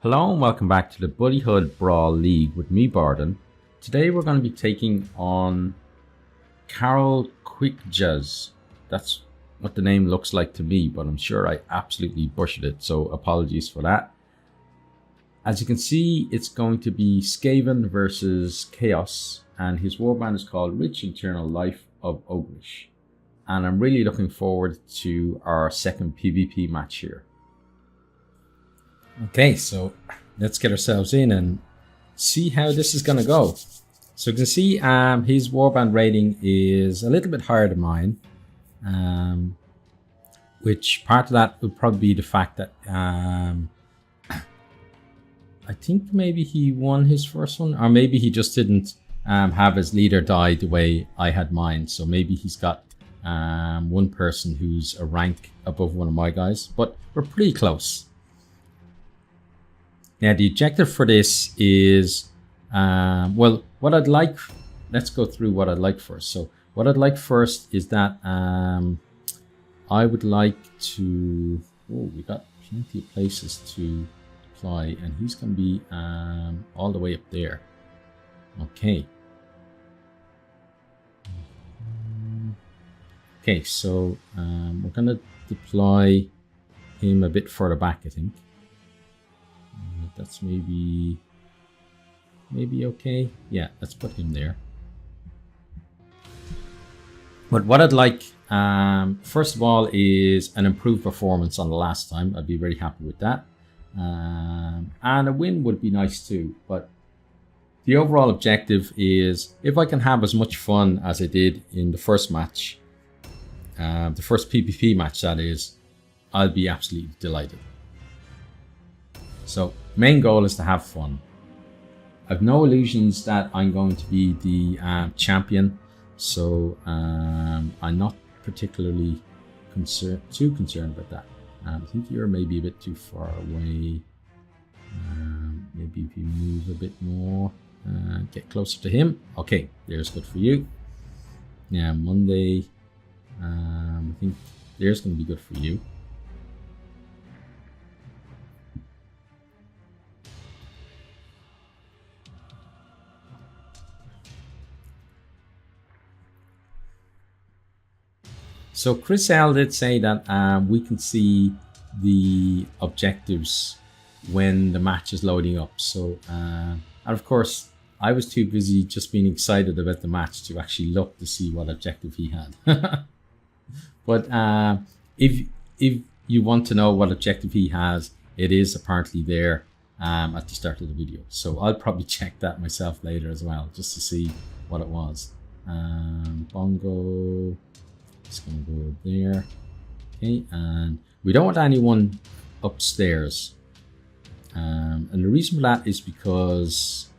Hello and welcome back to the Buddyhood Brawl League with me, Bardon. Today we're going to be taking on Karolkwiecjasz. That's what the name looks like to me, but I'm sure I absolutely butchered it, so apologies for that. As you can see, it's going to be Skaven versus Chaos, and his warband is called Rich Eternal Life of Ogrish. And I'm really looking forward to our second PvP match here. Okay, so let's get ourselves in and see how this is going to go. So you can see his warband rating is a little bit higher than mine. Which part of that would probably be the fact that I think maybe he won his first one, or maybe he just didn't have his leader die the way I had mine. So maybe he's got one person who's a rank above one of my guys, but we're pretty close. Now the objective for this is, well, what I'd like, let's go through what I'd like first. So what I'd like first is that I would like to, oh, we got plenty of places to deploy, and he's going to be all the way up there. Okay. Okay, so we're going to deploy him a bit further back, I think. That's maybe okay. Yeah, let's put him there. But what I'd like, first of all, is an improved performance on the last time. I'd be very happy with that. And a win would be nice too. But the overall objective is, if I can have as much fun as I did in the first match, the first PvP match that is, I'll be absolutely delighted. So main goal is to have fun. I've no illusions that I'm going to be the champion, so I'm not particularly too concerned about that. I think you're maybe a bit too far away. Maybe if you move a bit more, get closer to him. Okay, there's good for you. Yeah, Monday, I think there's going to be good for you. So Chris L did say that we can see the objectives when the match is loading up. So, and of course, I was too busy just being excited about the match to actually look to see what objective he had. But if you want to know what objective he has, it is apparently there at the start of the video. So I'll probably check that myself later as well, just to see what it was. Bongo. It's going to go there. Okay, and we don't want anyone upstairs. And the reason for that is because,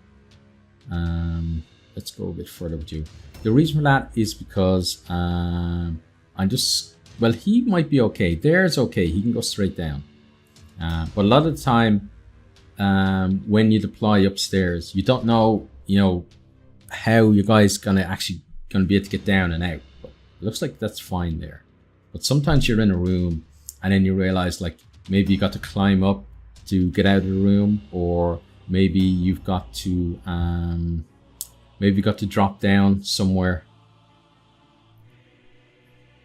let's go a bit further with you. The reason for that is because I'm just, well, he might be okay. There's okay. He can go straight down. But a lot of the time, when you deploy upstairs, you don't know, how your guy's gonna be able to get down and out. It looks like that's fine there, but sometimes you're in a room and then you realize, like, maybe you got to climb up to get out of the room, or maybe you've got to drop down somewhere.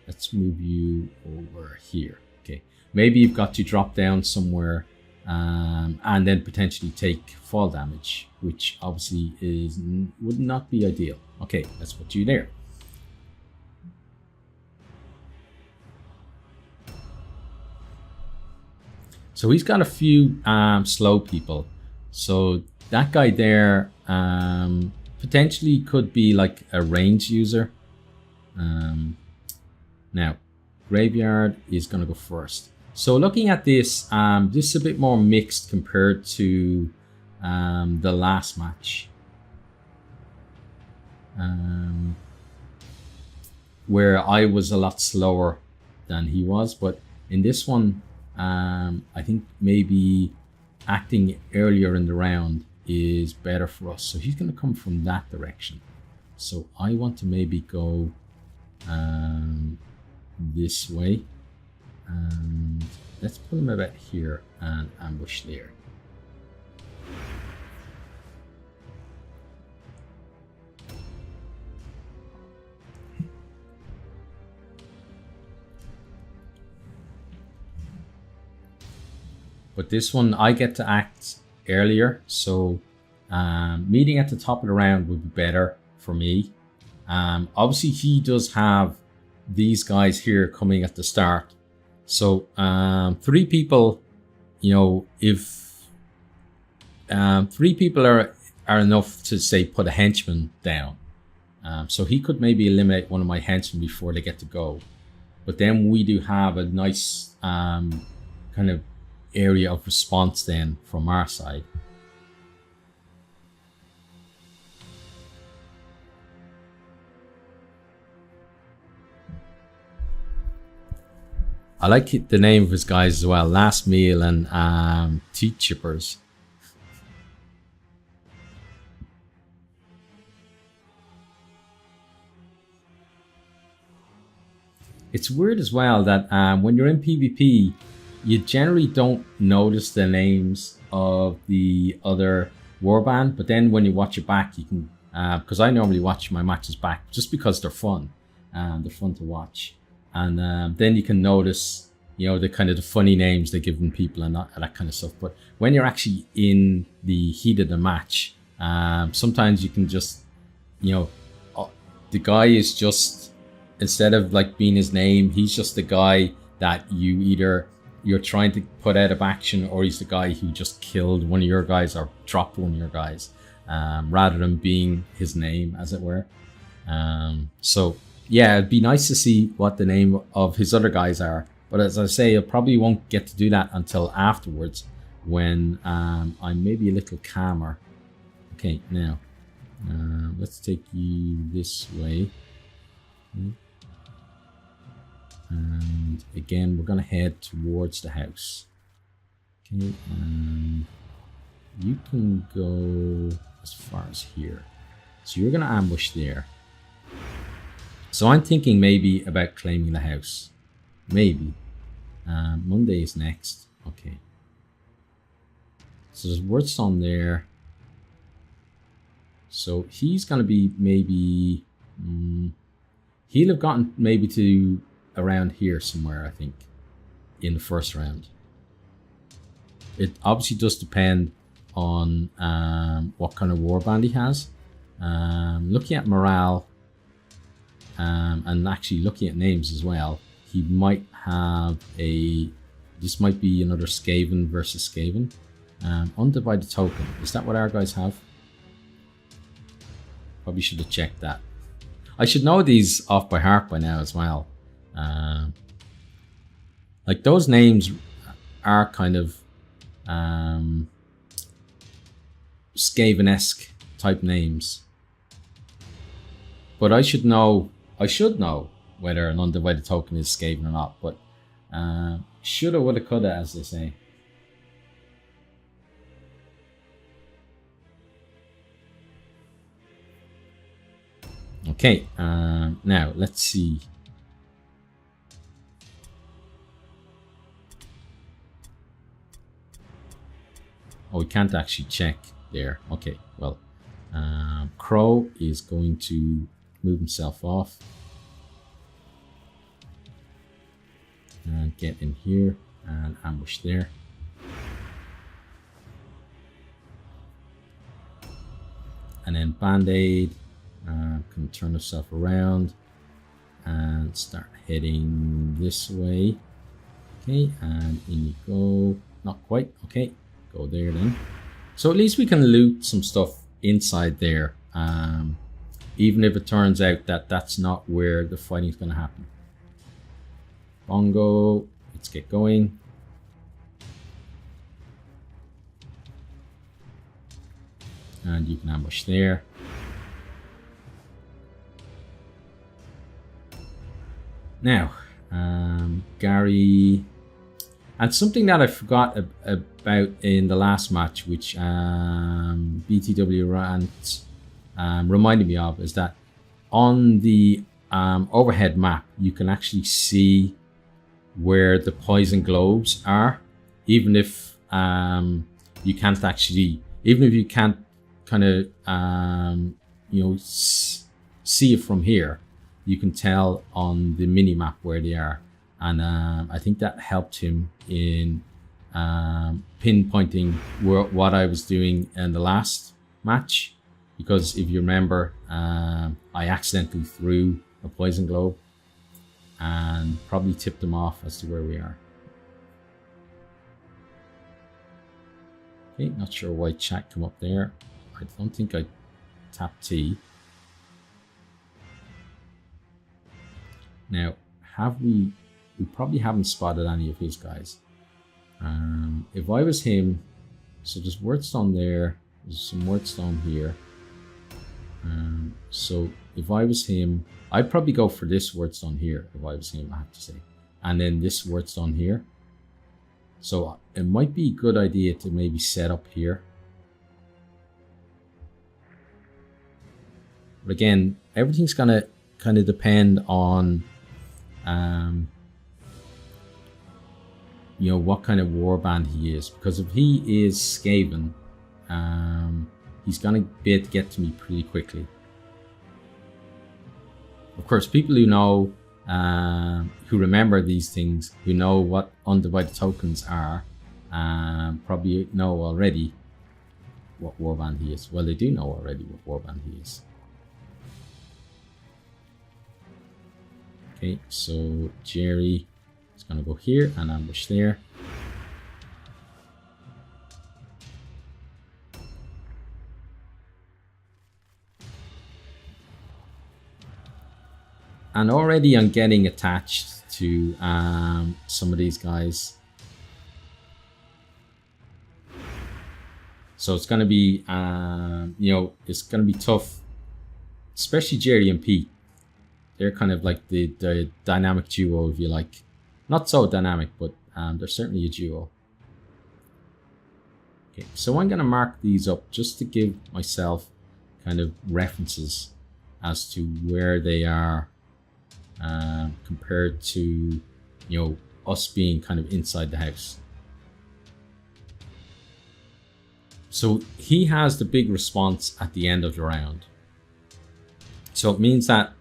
Let's move you over here. Okay, maybe you've got to drop down somewhere and then potentially take fall damage, which obviously would not be ideal. Okay, let's put you there. So he's got a few slow people. So that guy there potentially could be like a range user. Now, Graveyard is going to go first. So looking at this, this is a bit more mixed compared to the last match. Where I was a lot slower than he was. But in this one, I think maybe acting earlier in the round is better for us. So he's going to come from that direction. So I want to maybe go this way. And let's put him about here and ambush there. but this one I get to act earlier, so meeting at the top of the round would be better for me. Obviously he does have these guys here coming at the start, so 3 people, you know, if 3 people are enough to say put a henchman down, so he could maybe eliminate one of my henchmen before they get to go. But then we do have a nice kind of area of response then from our side. I like the name of his guys as well, Last Meal and Teeth Chippers. It's weird as well that when you're in PvP, you generally don't notice the names of the other warband, but then when you watch it back, you can, because I normally watch my matches back just because they're fun. They're fun to watch. And then you can notice, you know, the kind of the funny names they give them people and that kind of stuff. But when you're actually in the heat of the match, sometimes you can just, you know, the guy is just, instead of like being his name, he's just the guy that you either you're trying to put out of action, or he's the guy who just killed one of your guys or dropped one of your guys, rather than being his name, as it were. So yeah, it'd be nice to see what the name of his other guys are. But as I say, I probably won't get to do that until afterwards, when I'm maybe a little calmer. Okay, now let's take you this way. And again, we're going to head towards the house. Okay, you can go as far as here. So you're going to ambush there. So I'm thinking maybe about claiming the house. Maybe. Monday is next. Okay. So there's Wordstone there. So he's going to be maybe... he'll have gotten maybe to around here somewhere, I think, in the first round. It obviously does depend on what kind of warband he has. Looking at morale, and actually looking at names as well, he might have a... This might be another Skaven versus Skaven. Undivided token. Is that what our guys have? Probably should have checked that. I should know these off by heart by now as well. Like those names are kind of Skaven-esque type names. But I should know whether an undivided token is Skaven or not. But shoulda, woulda, coulda, as they say. Okay, now let's see. Oh, we can't actually check there. Okay, well, Crow is going to move himself off and get in here and ambush there. And then Band-Aid can turn himself around and start heading this way. Okay, and in you go. Not quite. Okay, go there then. So at least we can loot some stuff inside there, even if it turns out that that's not where the fighting is going to happen. Bongo, let's get going. And you can ambush there. Now, Gary, and something that I forgot about in the last match, which BtwRant reminded me of, is that on the overhead map, you can actually see where the poison globes are, even if you can't actually, even if you can't kind of you know, see it from here. You can tell on the mini map where they are, and I think that helped him in pinpointing what I was doing in the last match, because if you remember, I accidentally threw a poison globe and probably tipped them off as to where we are. Okay, not sure why chat come up there. I don't think I tapped T. Now, have we probably haven't spotted any of his guys. If I was him, so there's wordstone there, there's some wordstone here. So if I was him, I'd probably go for this wordstone here if I was him, I have to say. And then this wordstone here. So it might be a good idea to maybe set up here. But again, everything's gonna kind of depend on you know, what kind of warband he is. Because if he is Skaven, he's gonna be able to get to me pretty quickly. Of course, people who know, who remember these things, who know what undivided tokens are, probably know already what warband he is. Well, they do know already what warband he is. Okay, so Jerry is going to go here and ambush there. And already I'm getting attached to some of these guys. So it's going to be, you know, it's going to be tough, especially Jerry and Pete. They're kind of like the dynamic duo, if you like. Not so dynamic, but they're certainly a duo. Okay, so I'm going to mark these up just to give myself kind of references as to where they are compared to, you know, us being kind of inside the house. So he has the big response at the end of the round. So it means that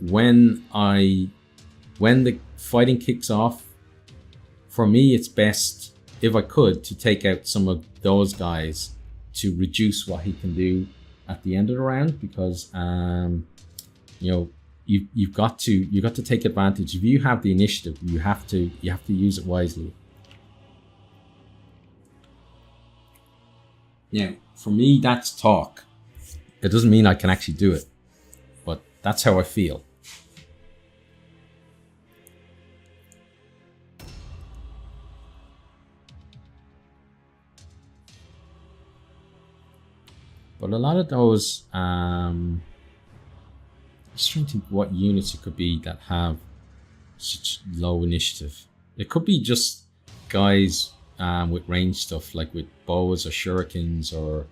when the fighting kicks off, for me it's best, if I could, to take out some of those guys to reduce what he can do at the end of the round, because you know, you've got to take advantage. If you have the initiative, you have to use it wisely. Now, for me, that's talk. It doesn't mean I can actually do it, but that's how I feel. But a lot of those, just trying to think what units it could be that have such low initiative. It could be just guys with range stuff, like with bows or shurikens, or,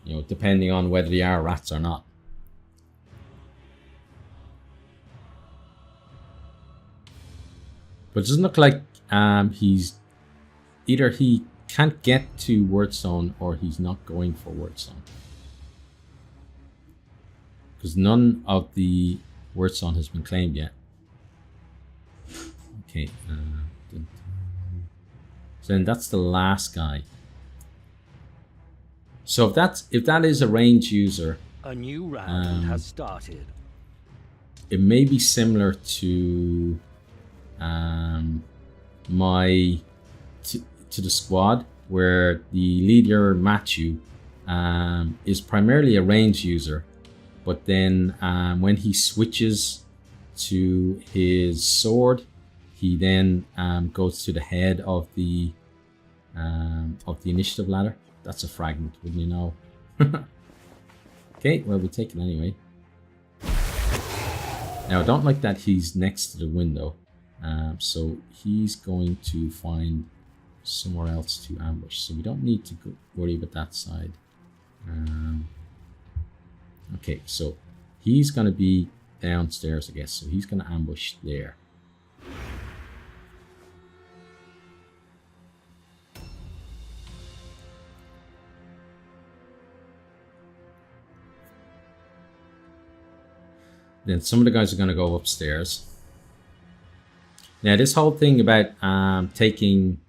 you know, depending on whether they are rats or not. But it doesn't look like he's either he can't get to wordstone or he's not going for wordstone, because none of the wordstone has been claimed yet. Okay, so then that's the last guy. So if that is a range user, a new round has started. It may be similar to to the squad, where the leader Matthew is primarily a range user, but then when he switches to his sword, he then goes to the head of the initiative ladder. That's a fragment, wouldn't you know? Okay, well, we'll take it anyway. Now, I don't like that he's next to the window, so he's going to find somewhere else to ambush, so we don't need to worry about that side. Okay, so he's going to be downstairs, I guess, so he's going to ambush there. Then some of the guys are going to go upstairs. Now, this whole thing about taking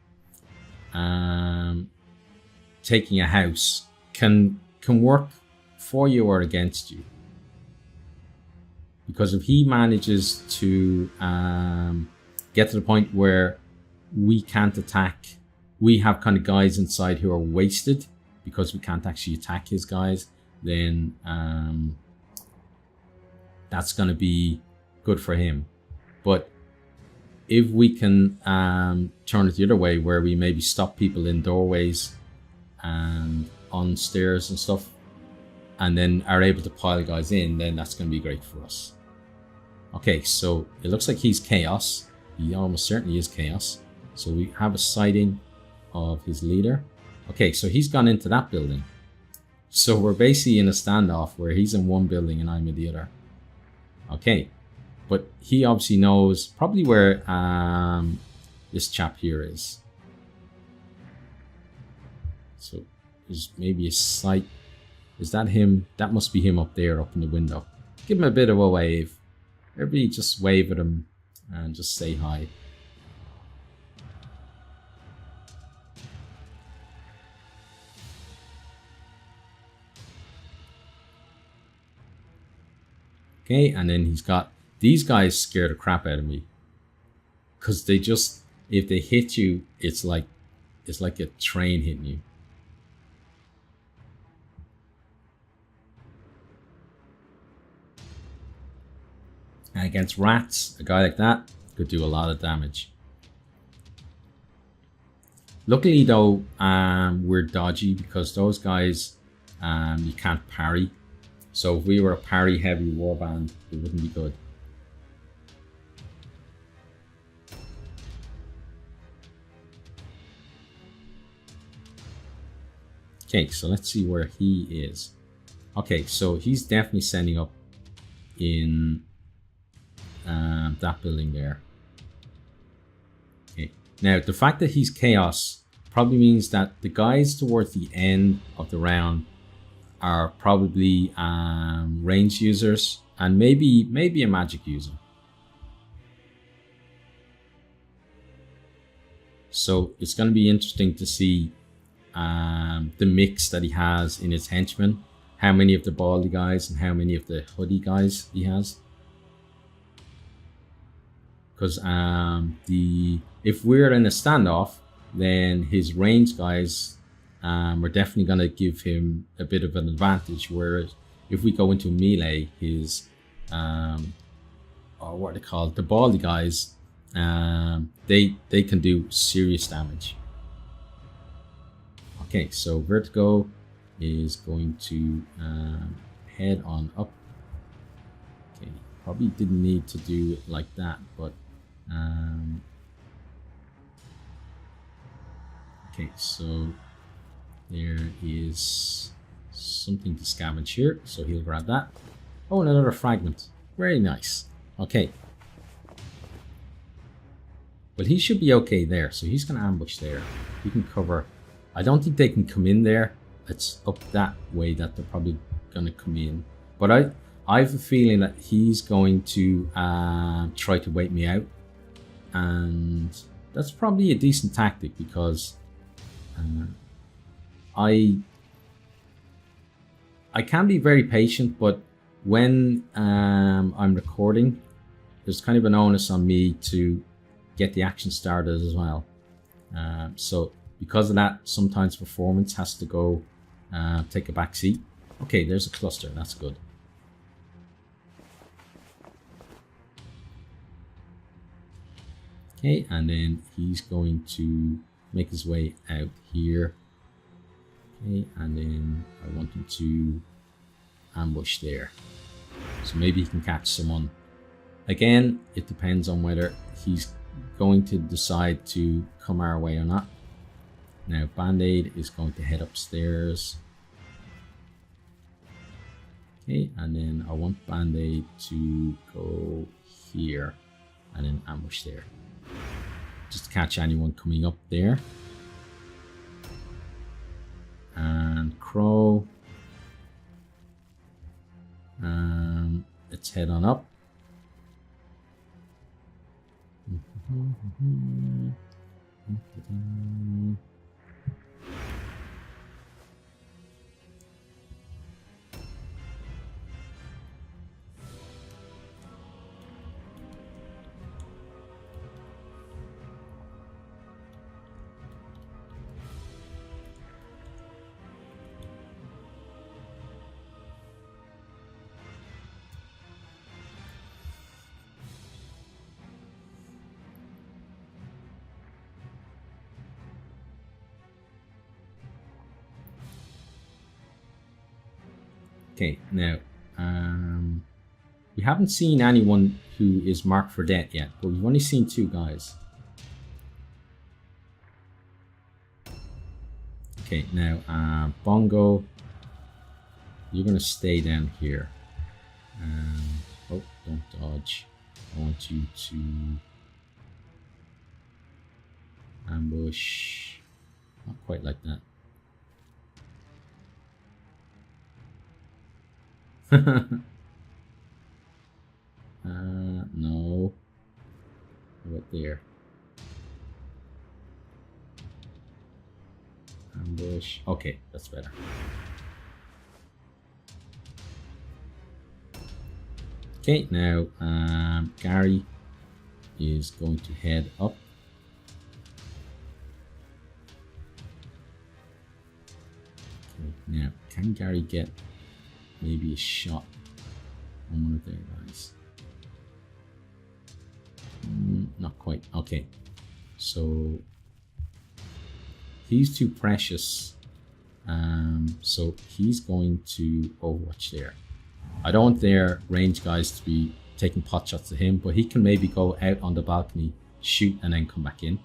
taking a house can work for you or against you. Because if he manages to get to the point where we can't attack, we have kind of guys inside who are wasted because we can't actually attack his guys, then that's going to be good for him. But if we can turn it the other way, where we maybe stop people in doorways and on stairs and stuff, and then are able to pile guys in, then that's going to be great for us. Okay, so it looks like he's chaos. He almost certainly is chaos. So we have a sighting of his leader. Okay, so he's gone into that building. So we're basically in a standoff where he's in one building and I'm in the other. Okay, but he obviously knows probably where this chap here is. So there's maybe a sight. Is that him? That must be him up there, up in the window. Give him a bit of a wave. Everybody just wave at him and just say hi. Okay, and then he's got these guys scare the crap out of me. Because they just, if they hit you, it's like a train hitting you. And against rats, a guy like that could do a lot of damage. Luckily though, we're dodgy because those guys, you can't parry. So if we were a parry heavy warband, it wouldn't be good. Okay, so let's see where he is. Okay, so he's definitely sending up in that building there. Okay, now the fact that he's chaos probably means that the guys towards the end of the round are probably range users and maybe a magic user. So it's going to be interesting to see the mix that he has in his henchmen. How many of the baldy guys and how many of the hoodie guys he has. Because if we're in a standoff, then his range guys are definitely going to give him a bit of an advantage. Whereas if we go into melee, his or what are they called, the baldy guys, they can do serious damage. Okay, so Vertigo is going to head on up. Okay, probably didn't need to do it like that, but okay, so there is something to scavenge here, so he'll grab that. Oh, and another fragment. Very nice. Okay. Well, he should be okay there, so he's going to ambush there. He can cover. I don't think they can come in there. It's up that way that they're probably going to come in. But I have a feeling that he's going to try to wait me out. And that's probably a decent tactic because I can be very patient, but when I'm recording, there's kind of an onus on me to get the action started as well. So because of that, sometimes performance has to go take a back seat. Okay, there's a cluster. That's good. Okay, and then he's going to make his way out here. Okay, and then I want him to ambush there. So maybe he can catch someone. Again, it depends on whether he's going to decide to come our way or not. Now, Band-Aid is going to head upstairs. Okay, and then I want Band-Aid to go here and then ambush there. Just to catch anyone coming up there. And Crow. Let's head on up. Okay, now we haven't seen anyone who is marked for death yet, but we've only seen 2 guys. Okay, now Bongo, you're gonna stay down here. Oh, don't dodge. I want you to ambush. Not quite like that. No. How about there? Ambush. Okay, that's better. Okay, now Gary is going to head up. Okay, now, can Gary get maybe a shot on one of their guys? Not quite. Okay, so he's too precious. So he's going to overwatch there. I don't want their range guys to be taking pot shots at him, but he can maybe go out on the balcony, shoot, and then come back in.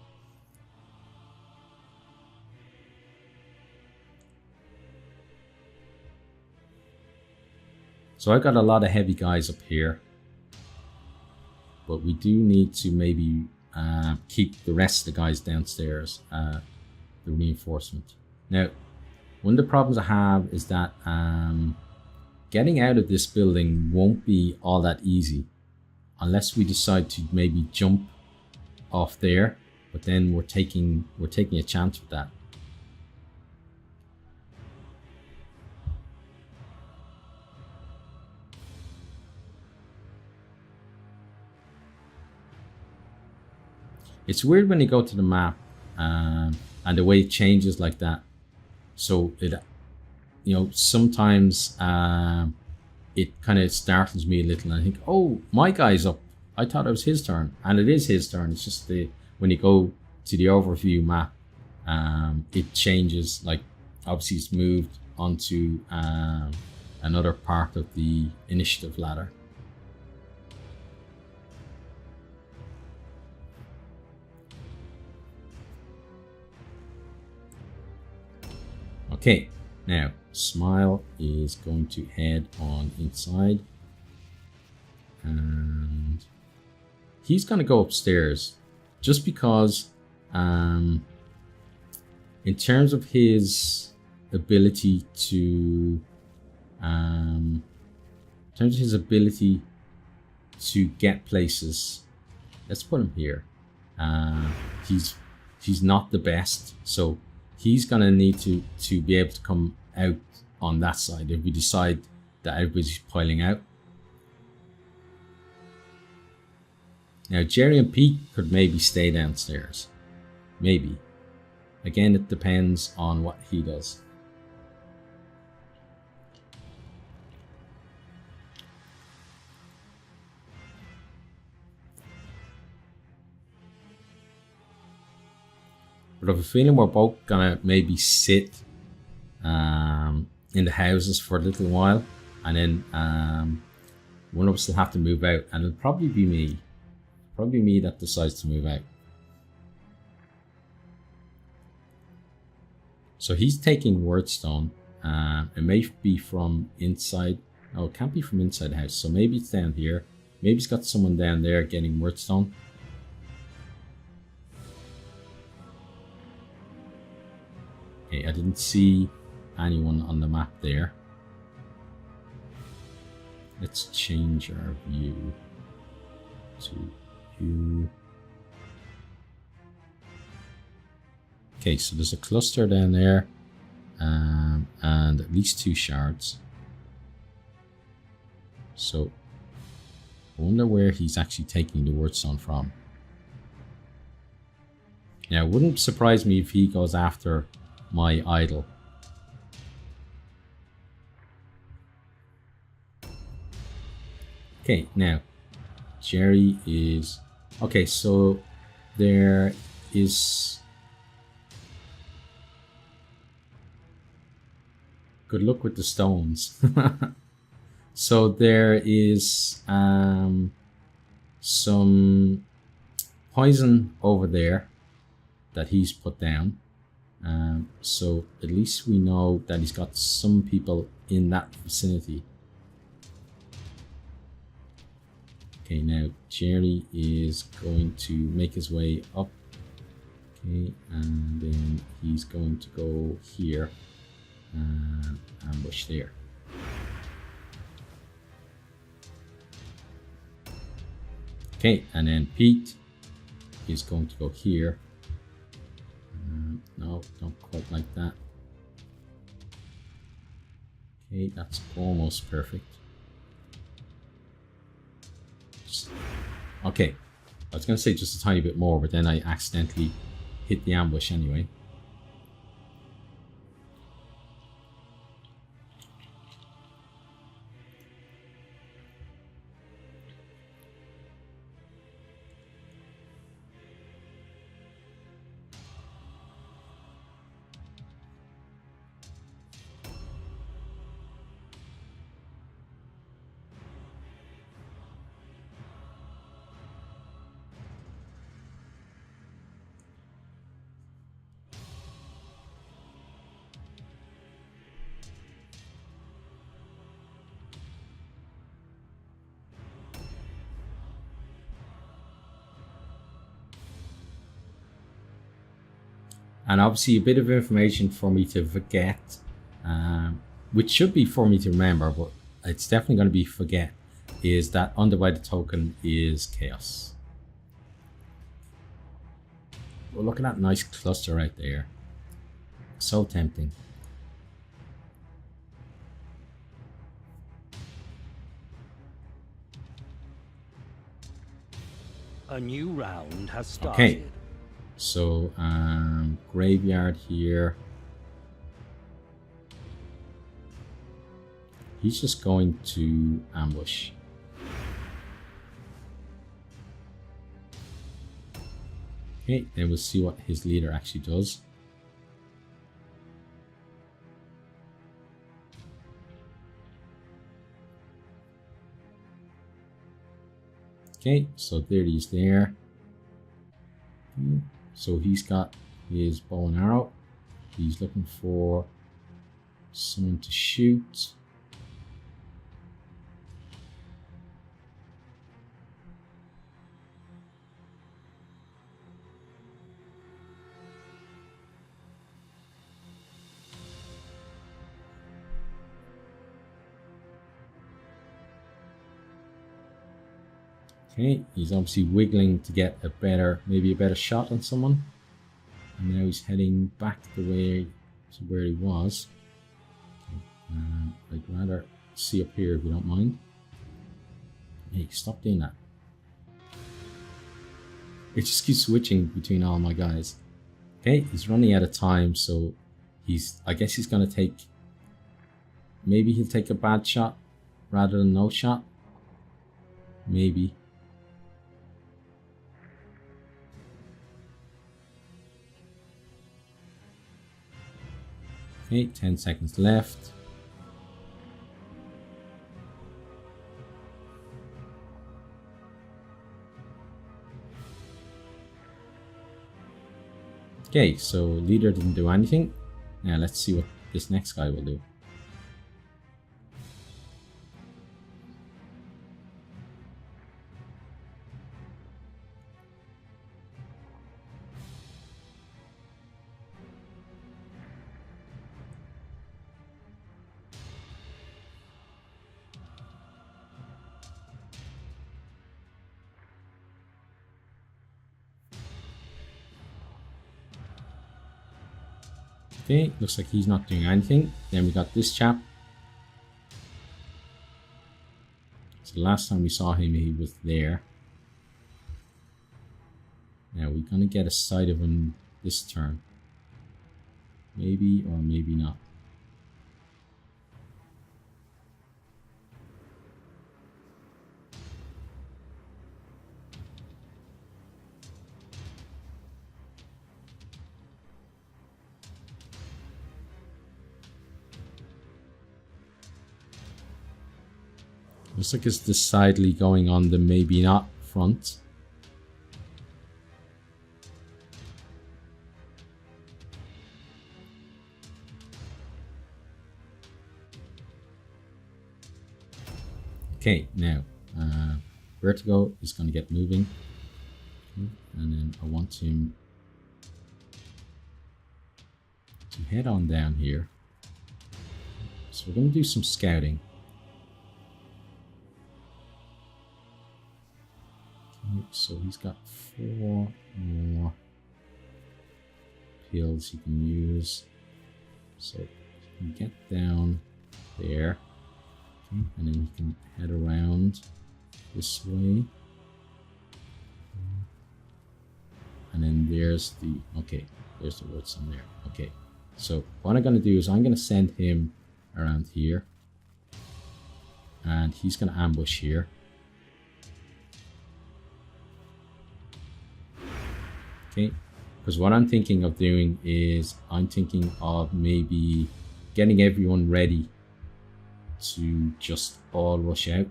So I've got a lot of heavy guys up here, but we do need to maybe keep the rest of the guys downstairs, the reinforcement. Now, one of the problems I have is that getting out of this building won't be all that easy unless we decide to maybe jump off there, but then we're taking a chance with that. It's weird when you go to the map and the way it changes like that. So it, you know, sometimes it kind of startles me a little, and I think, oh, my guy's up. I thought it was his turn, and it is his turn. It's just when you go to the overview map, it changes. Like, obviously, it's moved onto another part of the initiative ladder. Okay, now Smile is going to head on inside, and he's going to go upstairs just because in terms of his ability to get places, let's put him here. He's not the best, so he's gonna need to be able to come out on that side if we decide that everybody's piling out. Now Jerry and Pete could maybe stay downstairs. Maybe. Again, it depends on what he does. But I have a feeling we're both gonna maybe sit in the houses for a little while, and then one of us will have to move out, and it'll probably be me. Probably me that decides to move out. So he's taking Wordstone. It may be from inside. Oh, it can't be from inside the house. So maybe it's down here. Maybe he's got someone down there getting Wordstone. Okay, I didn't see anyone on the map there. Let's change our view to view. Okay, so there's a cluster down there, and at least 2 shards. So I wonder where he's actually taking the Wordstone from. Now, it wouldn't surprise me if he goes after my idol. Okay, now Jerry is okay. So there is good luck with the stones. So there is some poison over there that he's put down. So at least we know that he's got some people in that vicinity. Okay, now Jerry is going to make his way up. Okay, and then he's going to go here and ambush there. Okay, and then Pete is going to go here. No, not quite like that. Okay, that's almost perfect. Okay, I was going to say just a tiny bit more, but then I accidentally hit the ambush anyway. And obviously a bit of information for me to forget, which should be for me to remember, but it's definitely going to be forget, is that undivided token is chaos. Well, look at that nice cluster right there. So tempting. A new round has started. Okay. So, graveyard here. He's just going to ambush. Okay, then we'll see what his leader actually does. Okay, so there he is there. Okay. So he's got his bow and arrow. He's looking for someone to shoot. Okay, he's obviously wiggling to get a better, maybe a better shot on someone. And now he's heading back the way to where he was. Okay, I'd rather see up here if you don't mind. Hey, stop doing that. It just keeps switching between all my guys. Okay, he's running out of time, so I guess he's gonna take, maybe he'll take a bad shot rather than no shot. Maybe. Okay, 10 seconds left. Okay, so leader didn't do anything. Now let's see what this next guy will do. Okay, looks like he's not doing anything. Then we got this chap. So the last time we saw him, he was there. Now we're gonna get a sight of him this turn. Maybe or maybe not. Looks like it's decidedly going on the maybe not front. Okay, now Vertigo is going to get moving. Okay, and then I want him to head on down here. So we're going to do some scouting. Okay, so he's got 4 more pills he can use. So he can get down there. Okay, and then he can head around this way. And then there's the, okay, there's the woods on there. Okay, so what I'm going to do is I'm going to send him around here. And he's going to ambush here. Okay, because what I'm thinking of doing is I'm thinking of maybe getting everyone ready to just all rush out.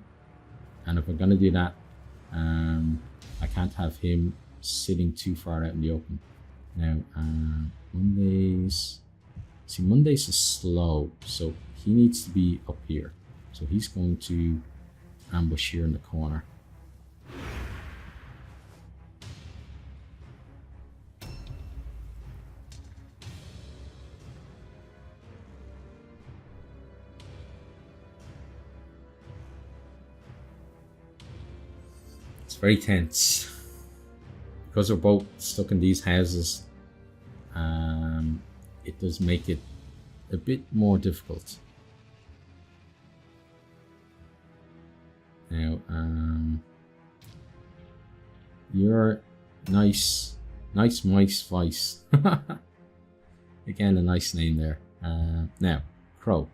And if we're going to do that, I can't have him sitting too far out in the open. Now, Mondays... See, Mondays is slow, so he needs to be up here. So he's going to ambush here in the corner. It's very tense. Because we're both stuck in these houses, it does make it a bit more difficult. Now, you're nice mice vice. Again, a nice name there. Now, Crow.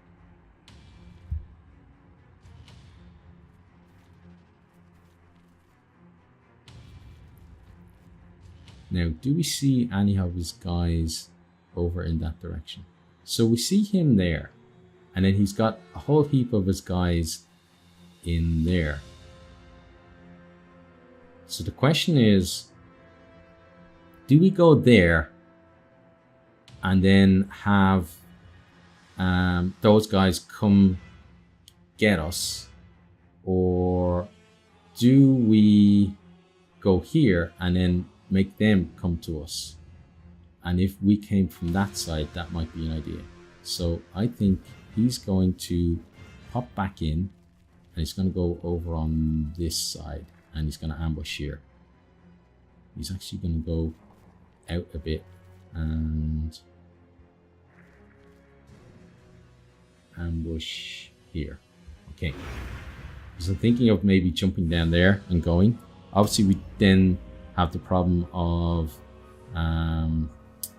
Now, do we see any of his guys over in that direction? So we see him there, and then he's got a whole heap of his guys in there. So the question is, do we go there and then have those guys come get us, or do we go here and then make them come to us? And if we came from that side, that might be an idea. So I think he's going to pop back in, and he's going to go over on this side, and he's going to ambush here. He's actually going to go out a bit and ambush here. Okay. So I'm thinking of maybe jumping down there and going. Obviously, we then have the problem of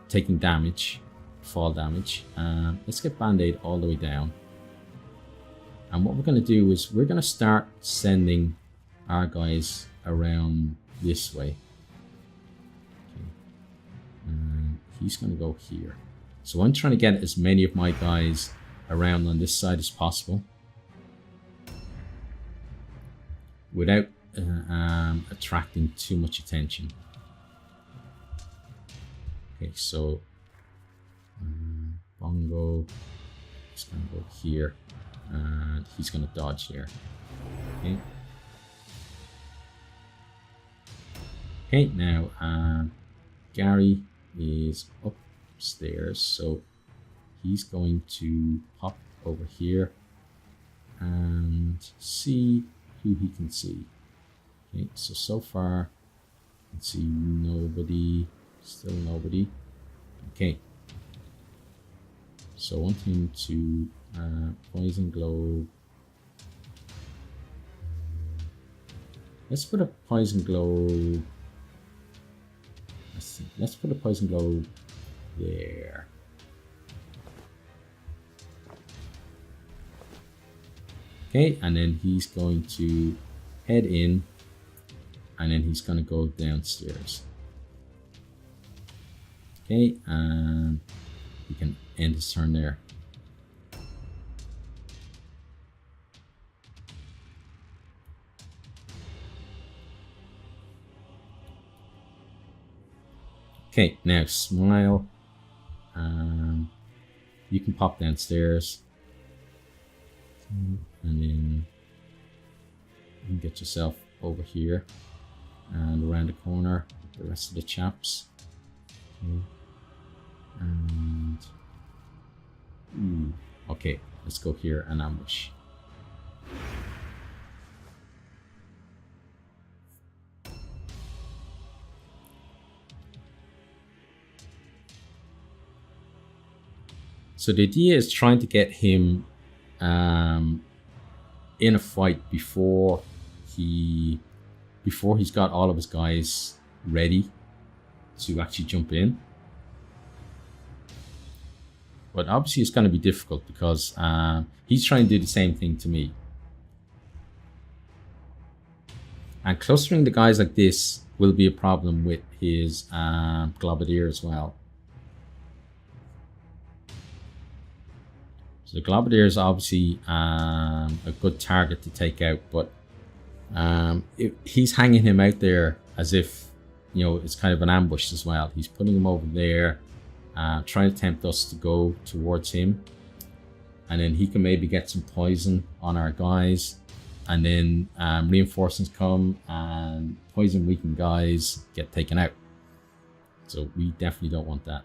taking damage, fall damage. Let's get Band-Aid all the way down. And what we're going to do is we're going to start sending our guys around this way. Okay. And he's going to go here. So I'm trying to get as many of my guys around on this side as possible without attracting too much attention. Okay, so Bongo is going to go here, and he's going to dodge here. Okay. Okay, now Gary is upstairs, so he's going to hop over here and see who he can see. Okay, so far I can see nobody, still nobody. Okay, so I want him to poison globe. Let's put a poison globe. Let's put a poison globe there. Okay, and then he's going to head in, and then he's going to go downstairs. Okay, and he can end his turn there. Okay, now smile. You can pop downstairs. And then you can get yourself over here and around the corner with the rest of the chaps. Okay. And okay, let's go here and ambush. So the idea is trying to get him in a fight before he's got all of his guys ready to actually jump in. But obviously it's going to be difficult because he's trying to do the same thing to me. And clustering the guys like this will be a problem with his Globadier as well. So the Globadier is obviously a good target to take out, but he's hanging him out there as if, you know, it's kind of an ambush as well. He's putting him over there, trying to tempt us to go towards him, and then he can maybe get some poison on our guys, and then reinforcements come and poison weakened guys get taken out. So we definitely don't want that.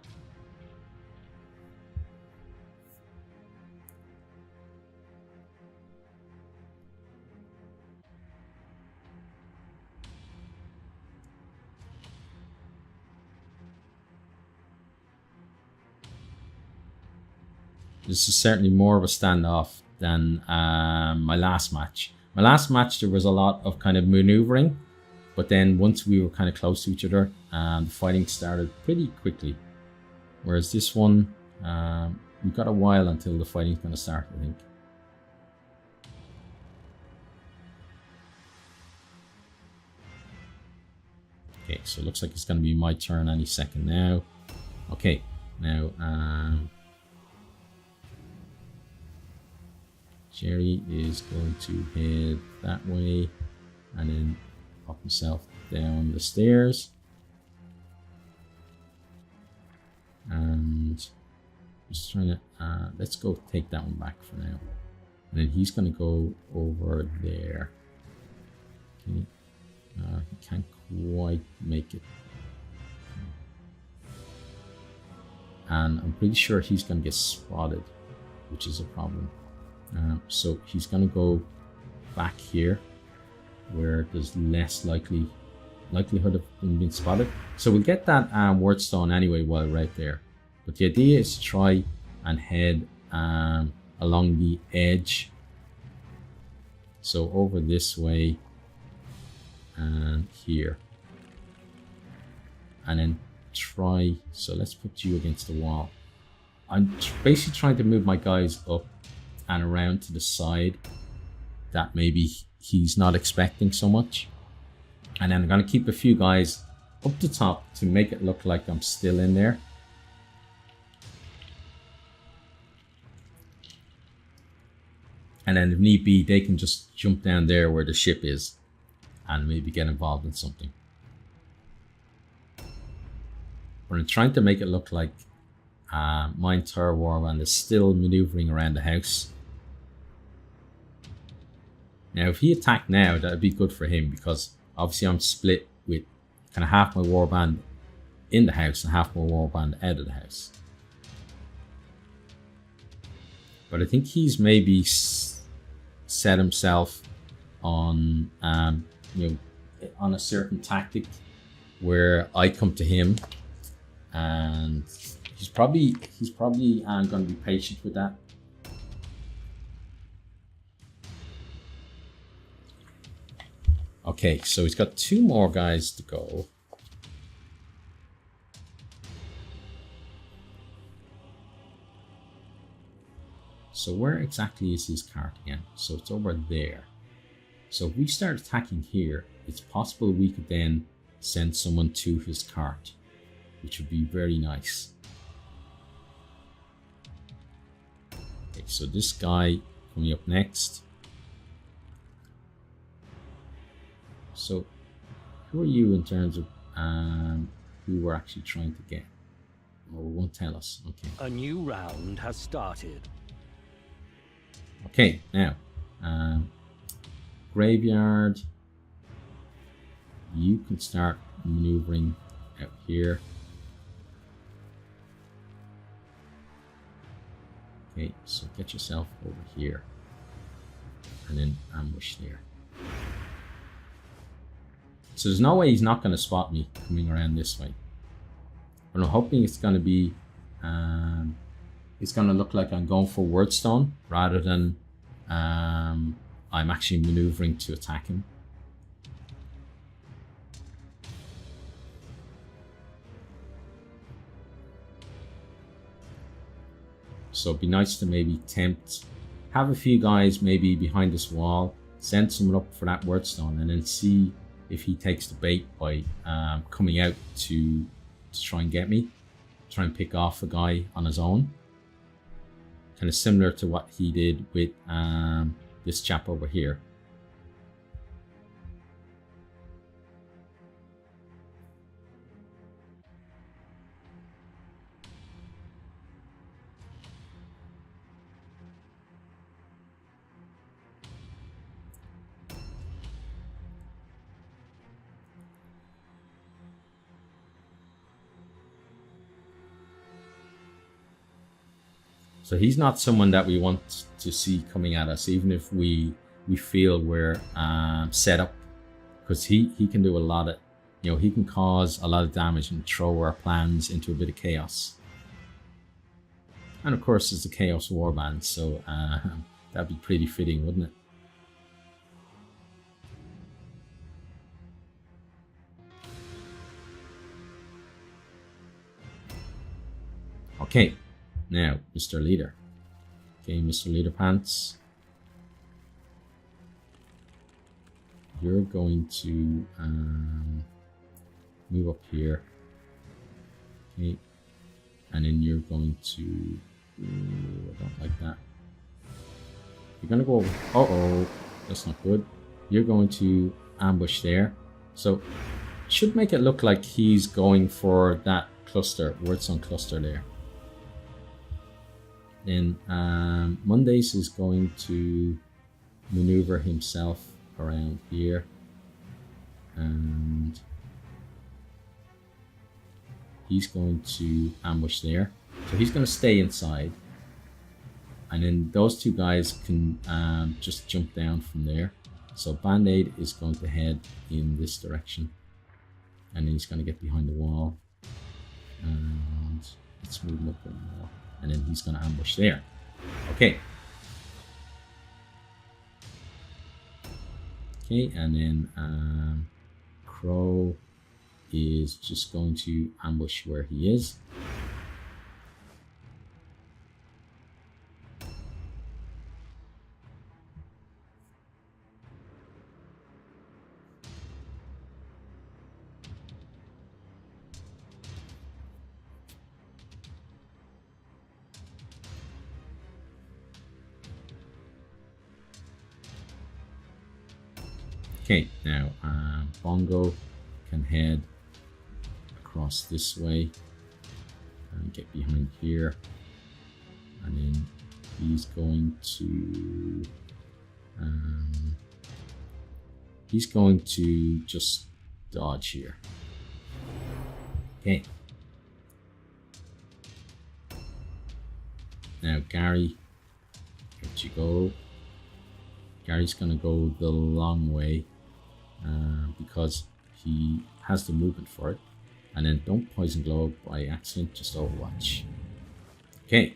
This is certainly more of a standoff than my last match. My last match, there was a lot of kind of maneuvering, but then once we were kind of close to each other, the fighting started pretty quickly. Whereas this one, we've got a while until the fighting's going to start, I think. Okay, so it looks like it's going to be my turn any second now. Okay, now Jerry is going to head that way and then pop himself down the stairs. And just trying to, let's go take that one back for now. And then he's going to go over there. Okay, he can't quite make it. And I'm pretty sure he's going to get spotted, which is a problem. So he's going to go back here where there's less likelihood of him being spotted. So we'll get that wordstone anyway while right there. But the idea is to try and head along the edge. So over this way and here. And then try, so let's put you against the wall. I'm basically trying to move my guys up and around to the side that maybe he's not expecting so much. And then I'm going to keep a few guys up the top to make it look like I'm still in there. And then if need be, they can just jump down there where the ship is and maybe get involved in something. But I'm trying to make it look like my entire warband is still maneuvering around the house. Now, if he attacked now, that would be good for him because obviously I'm split with kind of half my warband in the house and half my warband out of the house. But I think he's maybe set himself on, you know, on a certain tactic where I come to him, and he's probably going to be patient with that. Okay, so he's got 2 more guys to go. So where exactly is his cart again? So it's over there. So if we start attacking here, it's possible we could then send someone to his cart, which would be very nice. Okay, so this guy coming up next. So who are you in terms of who we're actually trying to get. Oh, it won't tell us. Okay. A new round has started. Okay, now, graveyard. You can start maneuvering out here. Okay, so get yourself over here. And then ambush there. So there's no way he's not going to spot me coming around this way. But I'm hoping it's going to be... it's going to look like I'm going for Wordstone rather than I'm actually maneuvering to attack him. So it'd be nice to maybe have a few guys maybe behind this wall, send someone up for that Wordstone, and then see if he takes the bait by coming out to try and get me, try and pick off a guy on his own. Kind of similar to what he did with this chap over here. So he's not someone that we want to see coming at us, even if we feel we're set up, because he can do a lot of, you know, he can cause a lot of damage and throw our plans into a bit of chaos. And of course, it's a Chaos Warband, so that'd be pretty fitting, wouldn't it? Okay. Now, Mr. Leader. Okay, Mr. Leader Pants. You're going to move up here. Okay. And then you're going to... Ooh, I don't like that. You're going to go over... Uh-oh. That's not good. You're going to ambush there. So, should make it look like he's going for that cluster, Wordstone cluster there. Then Mondays is going to maneuver himself around here, and he's going to ambush there. So he's going to stay inside, and then those two guys can just jump down from there. So Band-Aid is going to head in this direction, and then he's going to get behind the wall, and let's move him up a bit more. And then he's going to ambush there. Okay. Okay, and then Crow is just going to ambush where he is. Okay, now Bongo can head across this way and get behind here, and then he's going to just dodge here. Okay. Now Gary, where'd you go? Gary's gonna go the long way. Because he has the movement for it. And then don't poison globe by accident, just overwatch. Okay.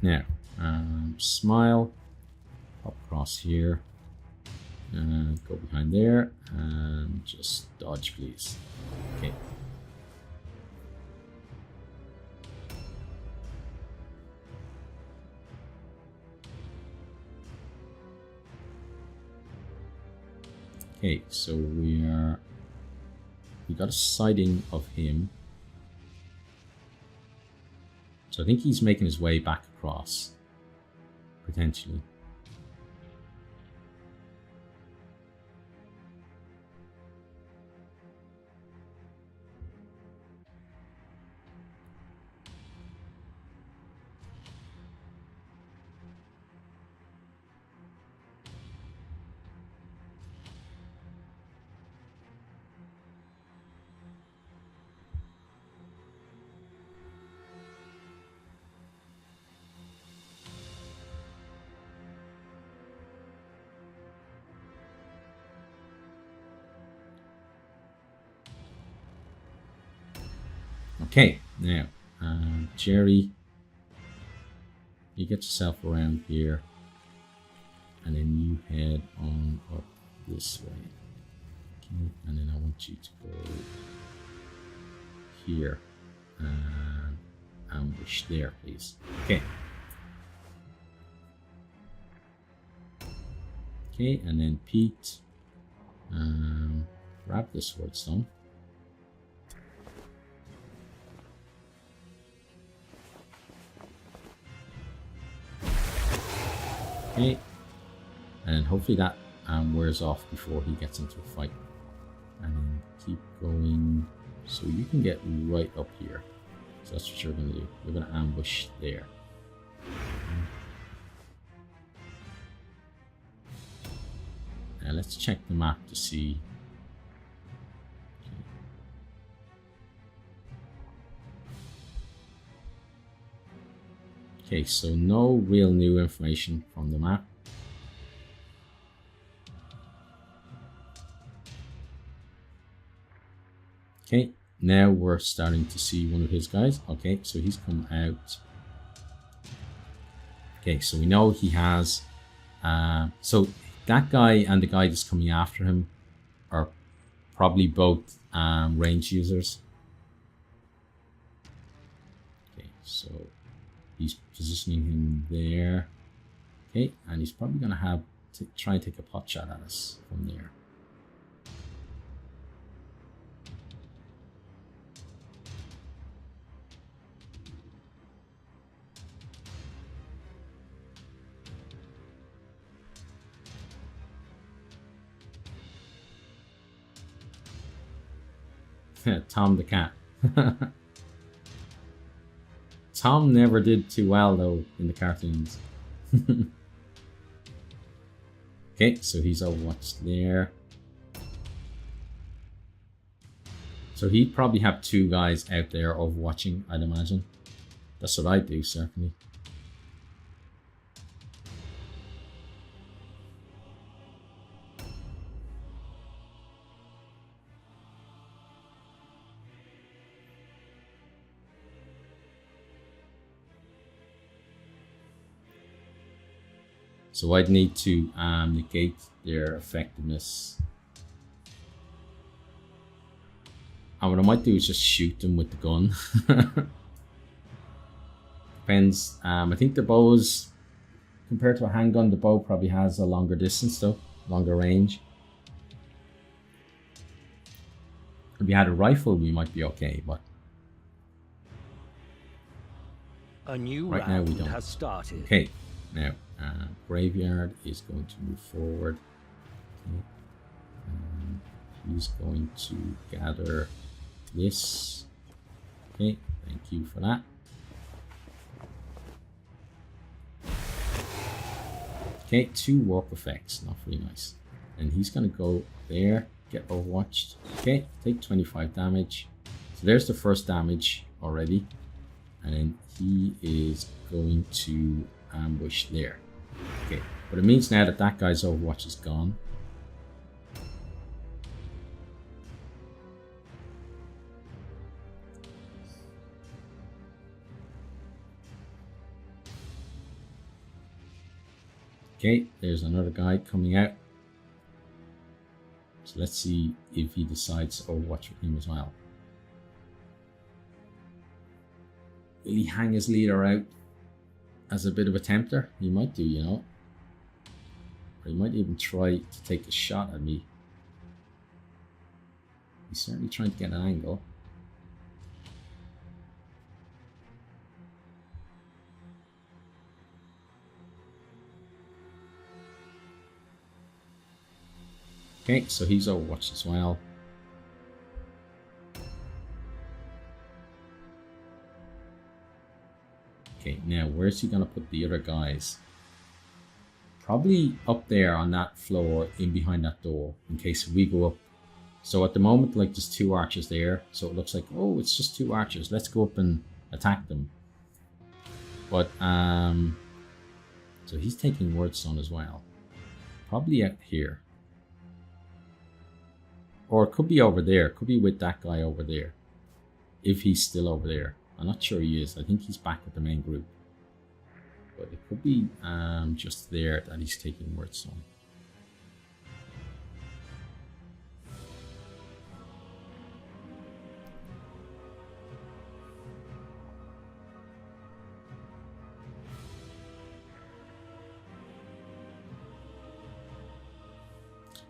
Now, smile, pop across here, go behind there, and just dodge, please. Okay. Okay, so we got a sighting of him. So I think he's making his way back across, potentially. Okay, now, Jerry, you get yourself around here, and then you head on up this way. Okay, and then I want you to go here and ambush there, please. Okay. Okay, and then Pete, grab the sword stone. Okay, and hopefully that wears off before he gets into a fight. And then keep going so you can get right up here. So that's what you're going to do. You're going to ambush there. Now let's check the map to see. Okay, so no real new information from the map. Okay, now we're starting to see one of his guys. Okay, so he's come out. Okay, so we know he has... so that guy and the guy that's coming after him are probably both range users. Okay, so he's positioning him there. Okay, and he's probably going to have to try and take a pot shot at us from there. Tom the cat. Tom never did too well though in the cartoons. Okay, so he's overwatched there. So he'd probably have two guys out there overwatching, I'd imagine. That's what I'd do, certainly. So I'd need to negate their effectiveness. And what I might do is just shoot them with the gun. Depends. I think the bows, compared to a handgun, the bow probably has a longer distance though, longer range. If we had a rifle, we might be okay, but a new right now we round don't. has started. Okay, now Graveyard is going to move forward. Okay. He's going to gather this. Okay, thank you for that. Okay, 2 warp effects, not very nice. And he's going to go there, get overwatched. Okay, take 25 damage. So there's the first damage already. And then he is going to ambush there. Okay, but it means now that that guy's overwatch is gone. Okay, there's another guy coming out. So let's see if he decides to overwatch with him as well. Will he hang his leader out as a bit of a tempter? He might do, you know. Or he might even try to take a shot at me. He's certainly trying to get an angle. Okay, so he's overwatched as well. Okay, now where's he gonna put the other guys? Probably up there on that floor, in behind that door, in case we go up. So at the moment, like, there's 2 archers there, so it looks like, oh, it's just 2 archers. Let's go up and attack them. But so he's taking Wordstone as well. Probably out here. Or it could be over there. It could be with that guy over there. If he's still over there. I'm not sure he is. I think he's back with the main group. But it could be just there that he's taking Wordstone.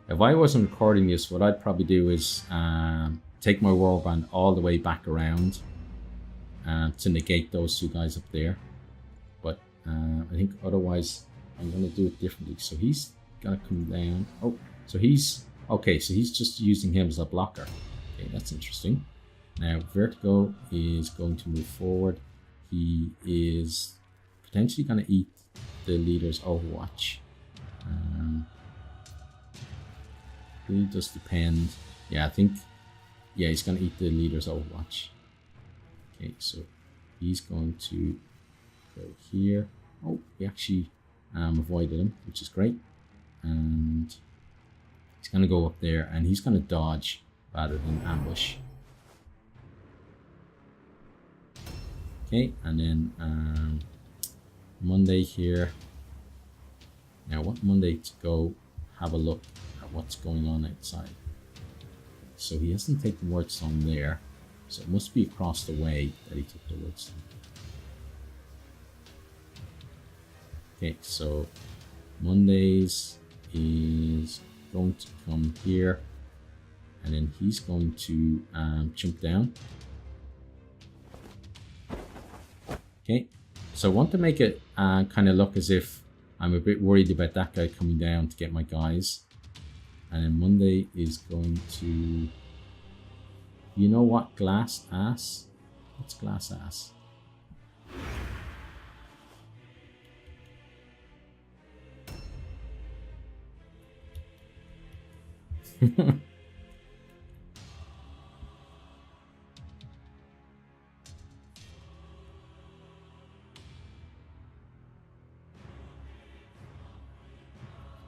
If I wasn't recording this, what I'd probably do is take my warband all the way back around to negate those 2 guys up there. But I think otherwise I'm going to do it differently. So he's going to come down. Oh, so he's... Okay, so he's just using him as a blocker. Okay, that's interesting. Now, Vertigo is going to move forward. He is potentially going to eat the leader's Overwatch. It does depend. Yeah, I think... Yeah, he's going to eat the leader's Overwatch. Okay, so he's going to go here. Oh, we actually avoided him, which is great. And he's going to go up there, and he's going to dodge rather than ambush. Okay, and then Monday here. Now, I want Monday to go have a look at what's going on outside. So he hasn't taken Wordstone there. So it must be across the way that he took the Wordstone. Okay, so Mondays is going to come here. And then he's going to jump down. Okay, so I want to make it kind of look as if I'm a bit worried about that guy coming down to get my guys. And then Monday is going to... You know what? Glass ass? What's glass ass?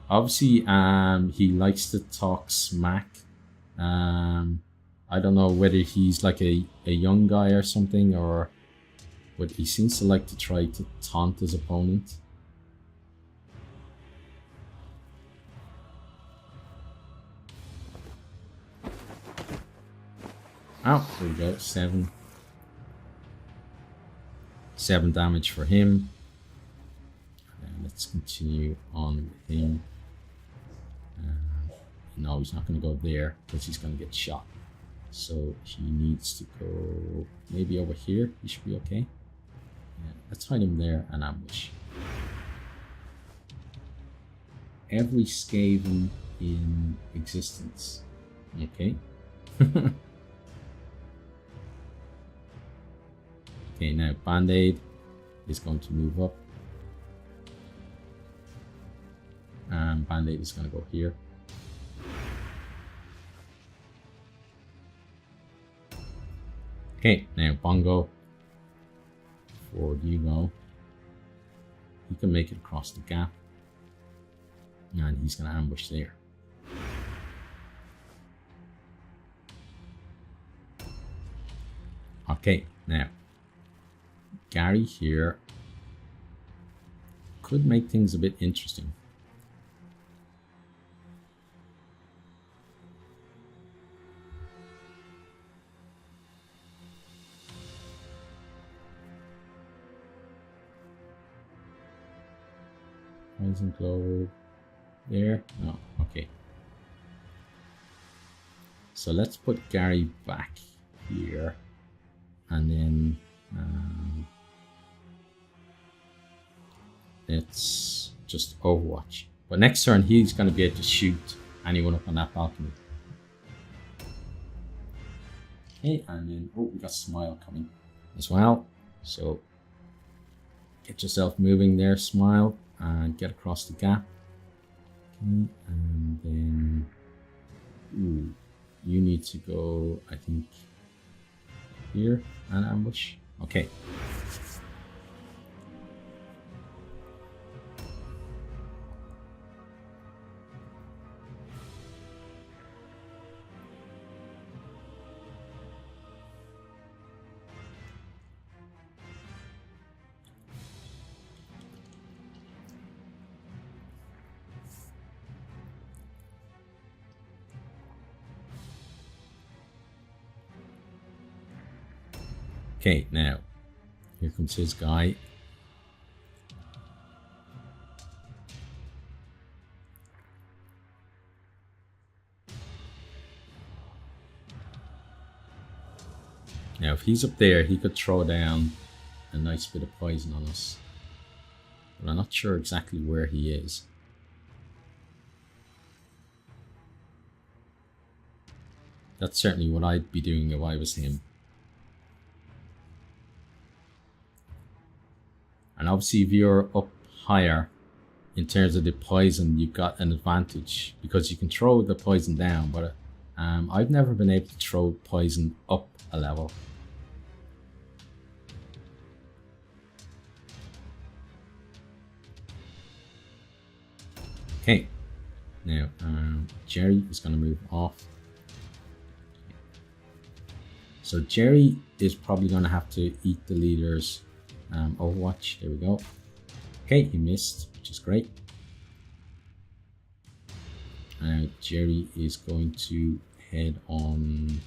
Obviously, he likes to talk smack. I don't know whether he's like a young guy or something, or... But he seems to like to try to taunt his opponent. Oh, there we go. 7 damage for him. And let's continue on with him. No, he's not going to go there because he's going to get shot. So he needs to go maybe over here. He should be okay. Yeah, let's hide him there and ambush. Every Skaven in existence. Okay. Okay, now Band-Aid is going to move up. And Band-Aid is going to go here. Okay, now Bongo, forward you go. He can make it across the gap. And he's going to ambush there. Okay, now Gary here could make things a bit interesting. Poison globe there. No, okay. So let's put Gary back here, and then let's just Overwatch. But next turn he's going to be able to shoot anyone up on that balcony. Okay, and then oh, we got Smile coming as well. So get yourself moving there, Smile, and get across the gap. Okay, and then ooh, you need to go, I think, here and ambush. Okay. Okay, now, here comes his guy. Now, if he's up there, he could throw down a nice bit of poison on us. But I'm not sure exactly where he is. That's certainly what I'd be doing if I was him. And obviously if you're up higher in terms of the poison, you've got an advantage because you can throw the poison down, but I've never been able to throw poison up a level. Okay, now Jerry is going to move off. So Jerry is probably going to have to eat the leader's Overwatch. There we go. Okay, he missed, which is great. Jerry is going to head on.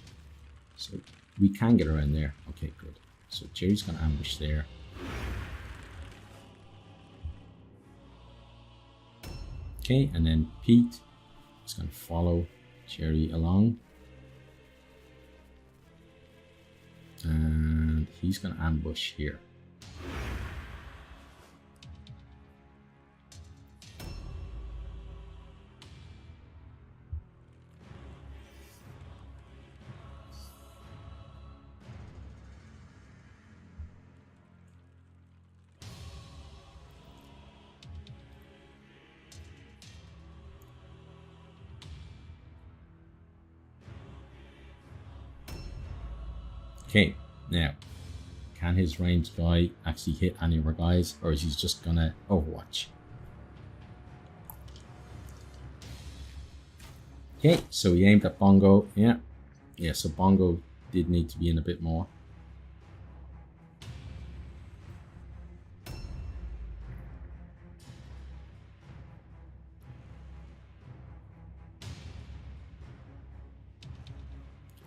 So we can get around there. Okay, good. So Jerry's going to ambush there. Okay, and then Pete is going to follow Jerry along. And he's going to ambush here. Okay, now, can his ranged guy actually hit any of our guys, or is he just gonna Overwatch? Okay, so he aimed at Bongo. Yeah, so Bongo did need to be in a bit more.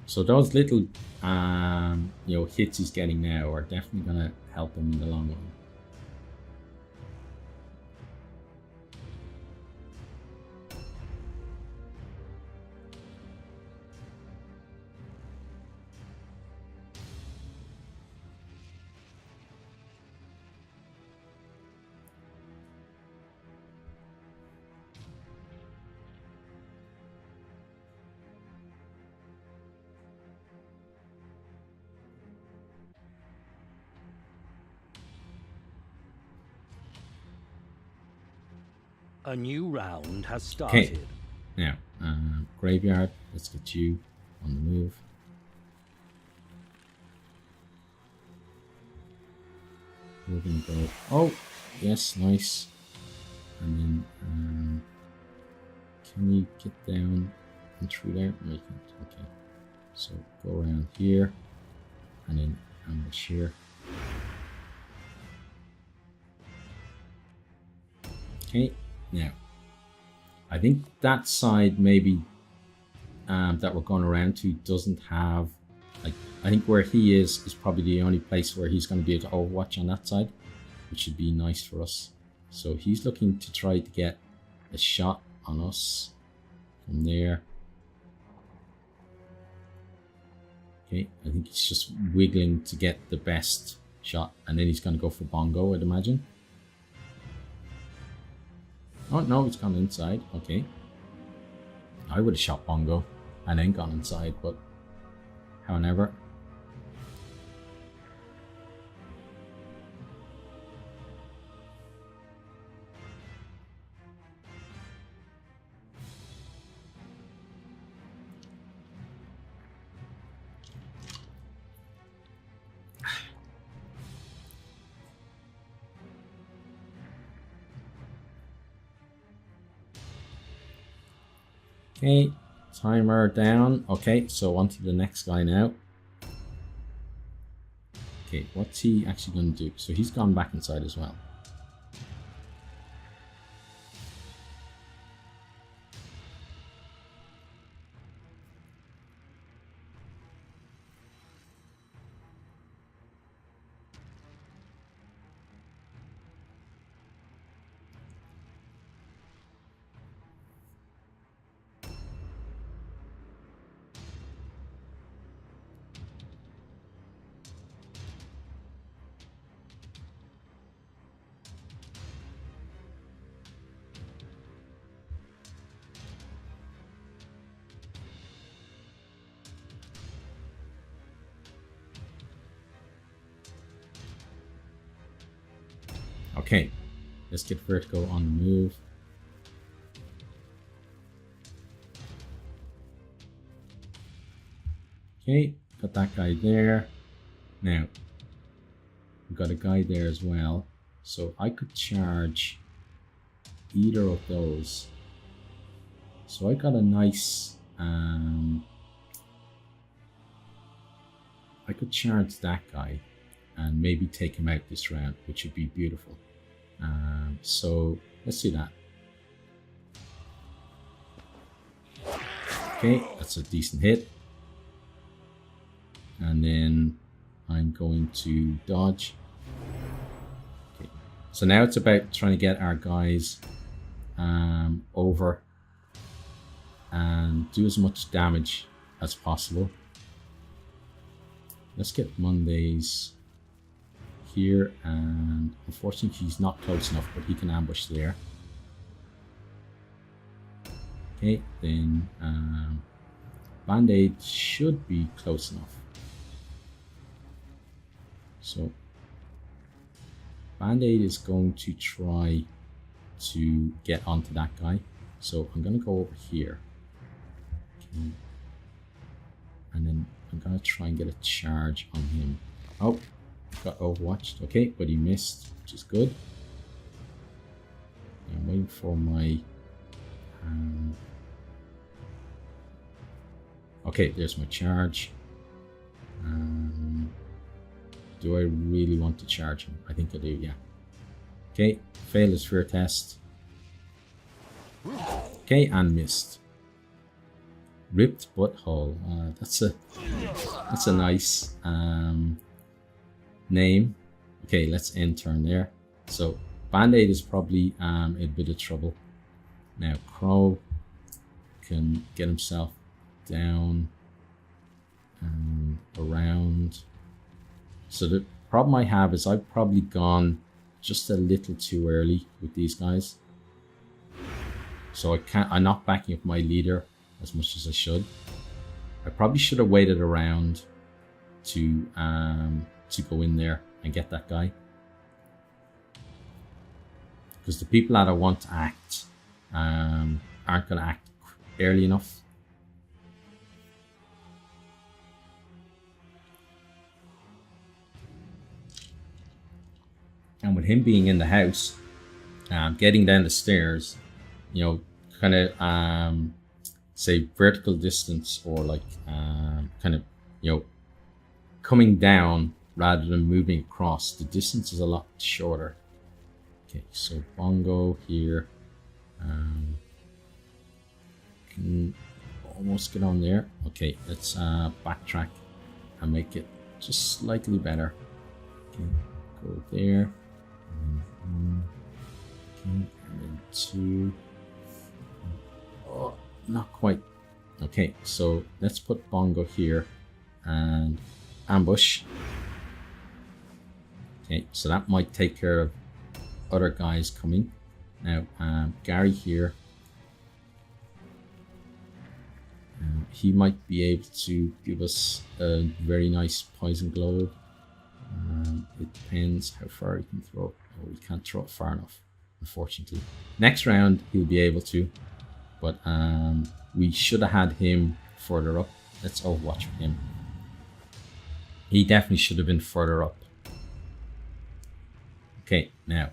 So those little hits he's getting now are definitely gonna help him in the long run. A new round has started. Okay, now Graveyard, let's get you on the move. We're gonna go. Oh, yes, nice. And then can you get down and through there? No, you can't. Okay, so go around here and then ambush here. Okay. Now, I think that side maybe that we're going around to doesn't have, like, I think where he is probably the only place where he's going to be able to Overwatch on that side, which should be nice for us. So he's looking to try to get a shot on us from there. Okay, I think he's just wiggling to get the best shot, and then he's going to go for Bongo, I'd imagine. Oh no, he's gone inside. Okay, I would have shot Bongo and then gone inside, but however. Okay, timer down. Okay, so on to the next guy now. Okay, what's he actually going to do? So he's gone back inside as well. Okay, let's get Vertigo on the move. Okay, got that guy there. Now, we've got a guy there as well. So I could charge either of those. So I got a nice... I could charge that guy and maybe take him out this round, which would be beautiful. So let's do that. Okay, that's a decent hit. And then I'm going to dodge. Okay, so now it's about trying to get our guys over and do as much damage as possible. Let's get Mondays here, and unfortunately he's not close enough, but he can ambush there. Okay, then Band-Aid should be close enough. So Band-Aid is going to try to get onto that guy. So I'm going to go over here. Okay. And then I'm going to try and get a charge on him. Oh, got overwatched. Okay, but he missed, which is good. I'm waiting for my... okay, there's my charge. Do I really want to charge him? I think I do, yeah. Okay, failed his fear test. Okay, and missed. Ripped butthole. That's a nice name. Okay, let's end turn there. So Band-Aid is probably a bit of trouble. Now Crow can get himself down and around. So the problem I have is I've probably gone just a little too early with these guys. So I'm not backing up my leader as much as I should. I probably should have waited around to go in there and get that guy. Because the people that I want to act aren't going to act early enough. And with him being in the house, getting down the stairs, you know, kind of say vertical distance, or like kind of, you know, coming down rather than moving across, the distance is a lot shorter. Okay, so Bongo here, can almost get on there. Okay, let's backtrack and make it just slightly better. Okay, go there. And then 2. Oh, not quite. Okay, so let's put Bongo here and ambush. Okay, so that might take care of other guys coming. Now, Gary here. He might be able to give us a very nice poison globe. It depends how far he can throw it. Oh, we can't throw it far enough, unfortunately. Next round, he'll be able to. But we should have had him further up. Let's overwatch for him. He definitely should have been further up. Okay, now.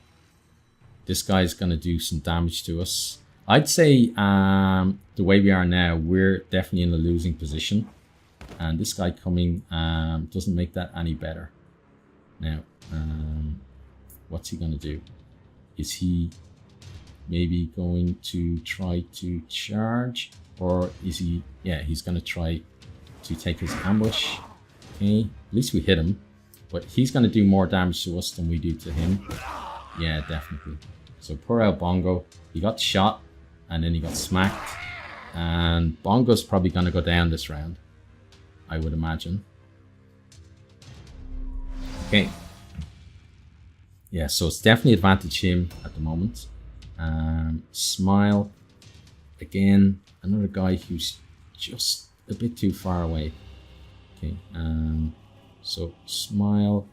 This guy's going to do some damage to us. I'd say the way we are now, we're definitely in a losing position. And this guy coming doesn't make that any better. Now, what's he going to do? Is he maybe going to try to charge? Or is he... Yeah, he's going to try to take his ambush. Okay, at least we hit him. But he's going to do more damage to us than we do to him. Yeah, definitely. So poor old Bongo. He got shot. And then he got smacked. And Bongo's probably going to go down this round, I would imagine. Okay. Yeah, so it's definitely advantage him at the moment. Smile. Again, another guy who's just a bit too far away. Okay. So Smile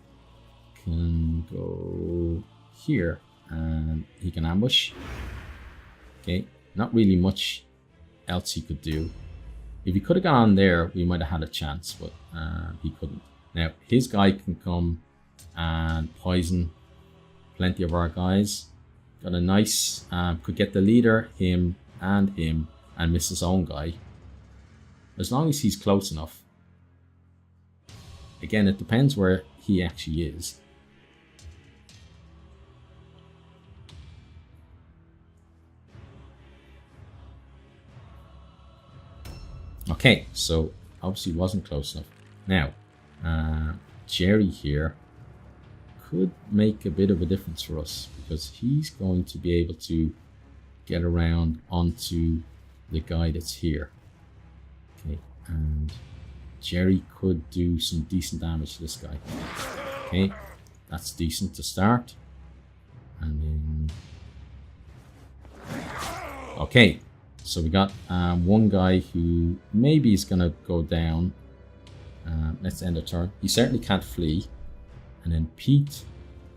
can go here. And he can ambush. Okay. Not really much else he could do. If he could have gone on there, we might have had a chance, but he couldn't. Now, his guy can come and poison plenty of our guys. Got a nice, could get the leader, him, and miss his own guy. As long as he's close enough. Again, it depends where he actually is. Okay, so obviously wasn't close enough. Now, Jerry here could make a bit of a difference for us because he's going to be able to get around onto the guy that's here. Okay, and Jerry could do some decent damage to this guy. Okay, that's decent to start. And then... Okay. So we got one guy who maybe is going to go down. Let's end the turn. He certainly can't flee. And then Pete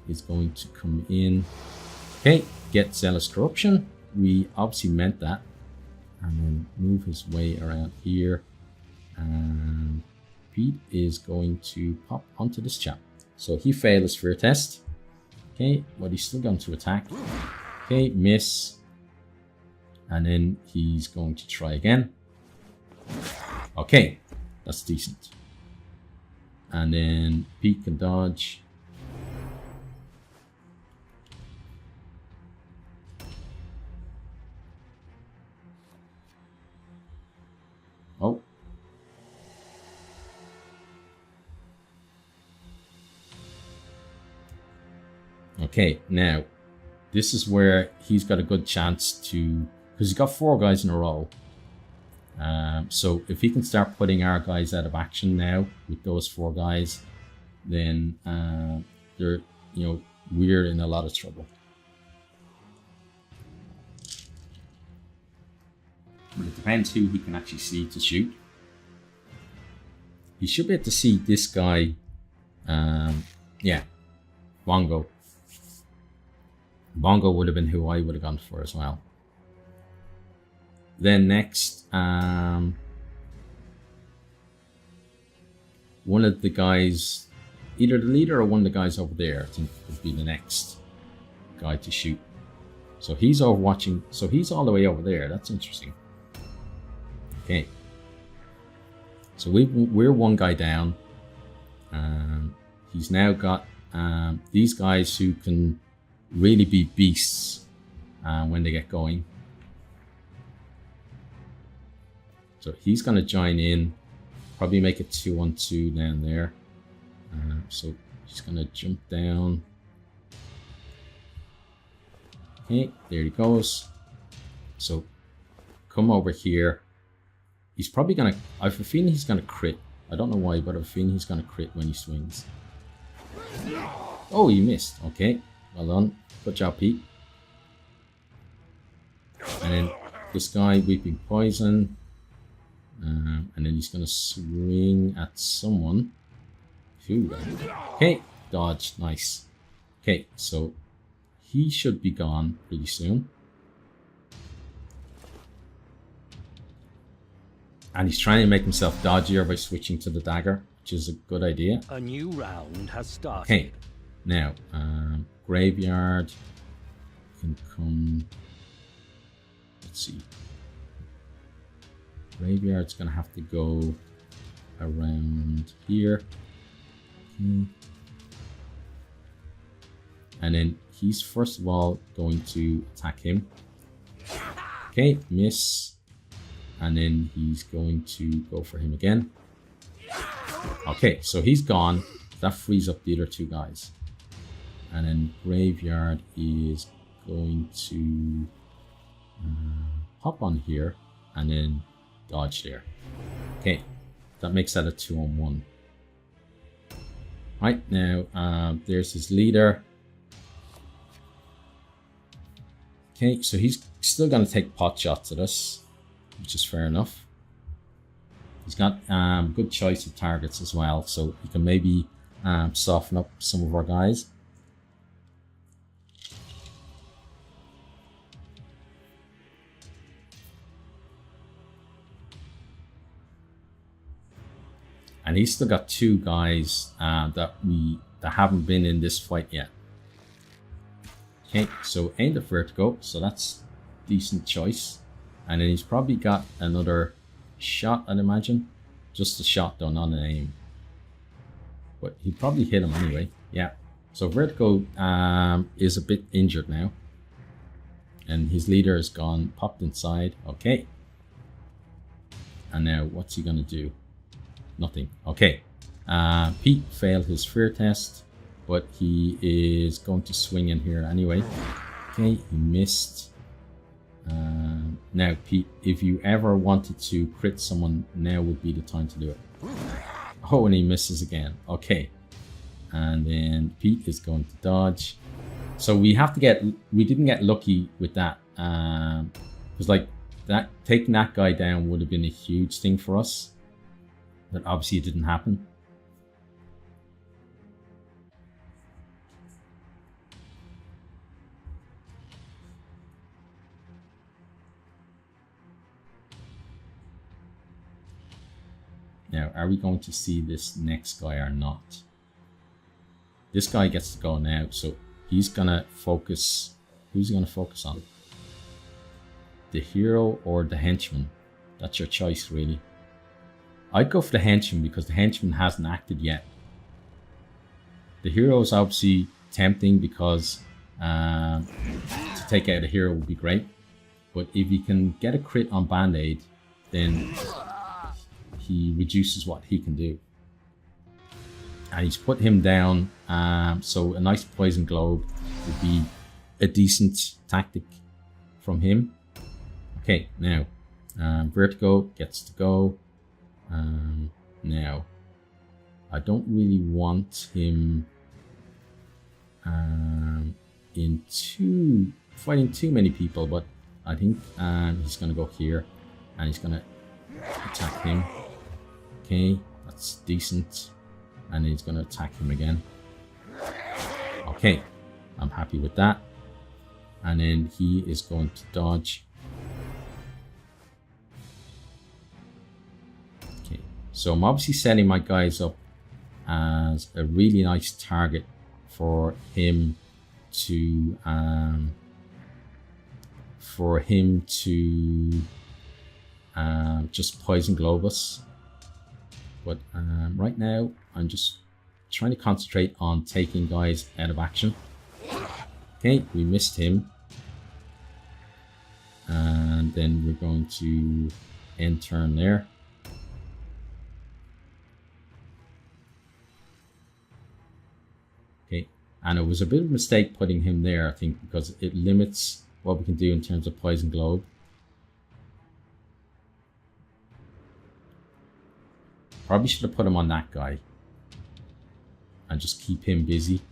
is going to come in. Okay, get Zealous Corruption. We obviously meant that. And then move his way around here. And Pete is going to pop onto this chap. So he failed his fear test. Okay, but he's still going to attack. Okay, miss. And then he's going to try again. Okay, that's decent. And then Pete can dodge. Oh. Okay, now this is where he's got a good chance to... Because he's got 4 guys in a row. So if he can start putting our guys out of action now with those 4 guys, then they're, we're in a lot of trouble. But it depends who he can actually see to shoot. He should be able to see this guy. Yeah, Bongo. Bongo would have been who I would have gone for as well. Then next, one of the guys, either the leader or one of the guys over there, I think would be the next guy to shoot. So he's overwatching, so he's all the way over there. That's interesting. Okay. So we're one guy down. He's now got these guys who can really be beasts when they get going. So he's going to join in, probably make it 2-on-2 down there. So he's going to jump down. Okay, there he goes. So come over here. He's probably gonna, I have a feeling he's gonna crit. I don't know why, but I have a feeling he's gonna crit when he swings. Oh, you missed. Okay, well done. Good job, Pete. And then this guy, Weeping Poison. And then he's gonna swing at someone. Phew. Okay, dodge, nice. Okay, so he should be gone pretty soon. And he's trying to make himself dodgier by switching to the dagger, which is a good idea. A new round has started. Okay, now graveyard can come. Let's see. Graveyard's gonna have to go around here. Okay. And then he's first of all going to attack him. Okay, miss. And then he's going to go for him again. Okay, so he's gone. That frees up the other two guys. And then Graveyard is going to hop on here and then dodge there. Okay, that makes that a 2-on-1. Right, now there's his leader. Okay, so he's still going to take pot shots at us, which is fair enough. He's got good choice of targets as well, so he can maybe soften up some of our guys. And he's still got two guys that haven't been in this fight yet. Okay, so aimed at Vertigo, so that's decent choice. And then he's probably got another shot, I'd imagine. Just a shot though, not an aim. But he probably hit him anyway. Yeah. So Vertigo is a bit injured now. And his leader is gone, popped inside. Okay. And now what's he gonna do? Nothing. Okay. Pete failed his fear test, but he is going to swing in here anyway. Okay, he missed. Now, Pete, if you ever wanted to crit someone, now would be the time to do it. Oh, and he misses again. Okay. And then Pete is going to dodge. So we didn't get lucky with that. Because like that, taking that guy down would have been a huge thing for us. But obviously it didn't happen. Now, are we going to see this next guy or not? This guy gets to go now, so he's gonna focus. Who's he gonna focus on? The hero or the henchman? That's your choice, really. I'd go for the henchman because the henchman hasn't acted yet. The hero is obviously tempting because to take out a hero would be great. But if you can get a crit on Band-Aid, then he reduces what he can do. And he's put him down, so a nice poison globe would be a decent tactic from him. Okay, now Vertigo gets to go. Now I don't really want him fighting too many people, but I think he's gonna go here and he's gonna attack him. Okay, that's decent. And he's going to attack him again. Okay, I'm happy with that. And then he is going to dodge. Okay, so I'm obviously setting my guys up as a really nice target for him to just poison globe us. But right now, I'm just trying to concentrate on taking guys out of action. Okay, we missed him. And then we're going to end turn there. Okay, And it was a bit of a mistake putting him there, I think, because it limits what we can do in terms of Poison Globe. Probably should have put him on that guy. And just keep him busy.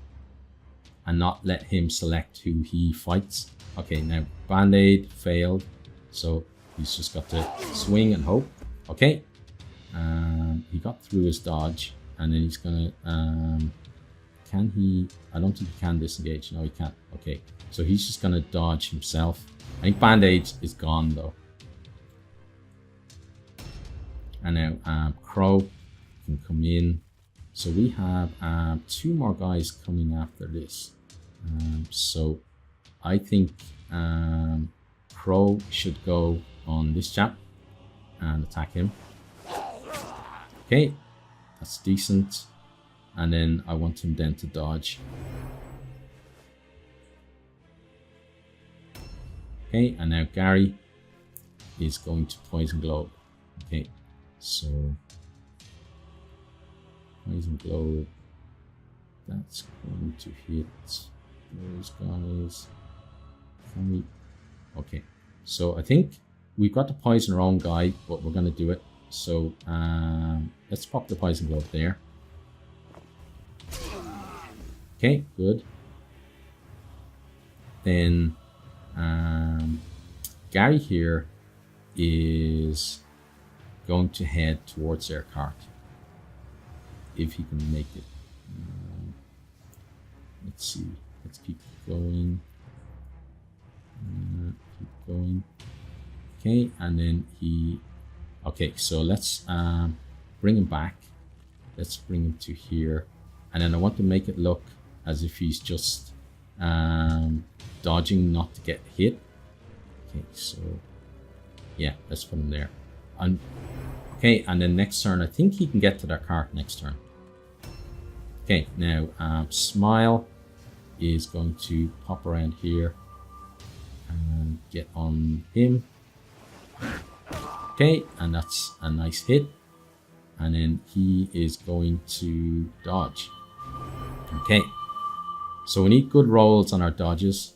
And not let him select who he fights. Okay, now Band-Aid failed. So he's just got to swing and hope. Okay. He got through his dodge. And then he's going to... can he... I don't think he can disengage. No, he can't. Okay. So he's just going to dodge himself. I think Band-Aid is gone though. And now Crow can come in. So we have 2 more guys coming after this. So I think Crow should go on this chap and attack him. Okay, that's decent. And then I want him then to dodge. Okay, and now Gary is going to Poison Globe. Okay, so Poison Globe, that's going to hit those guys. Can we? Okay, so I think we've got the Poison Roam guy, but we're going to do it. So let's pop the Poison Globe there. Okay, good. Then Gary here is going to head towards their cart. If he can make it. Let's see. Let's keep going. Keep going. Okay, and then he... Okay, so let's bring him back. Let's bring him to here. And then I want to make it look as if he's just dodging not to get hit. Okay, so... Yeah, let's put him there. And okay, and then next turn, I think he can get to their cart next turn. Okay, now Smile is going to pop around here and get on him. Okay, and that's a nice hit. And then he is going to dodge. Okay, so we need good rolls on our dodges.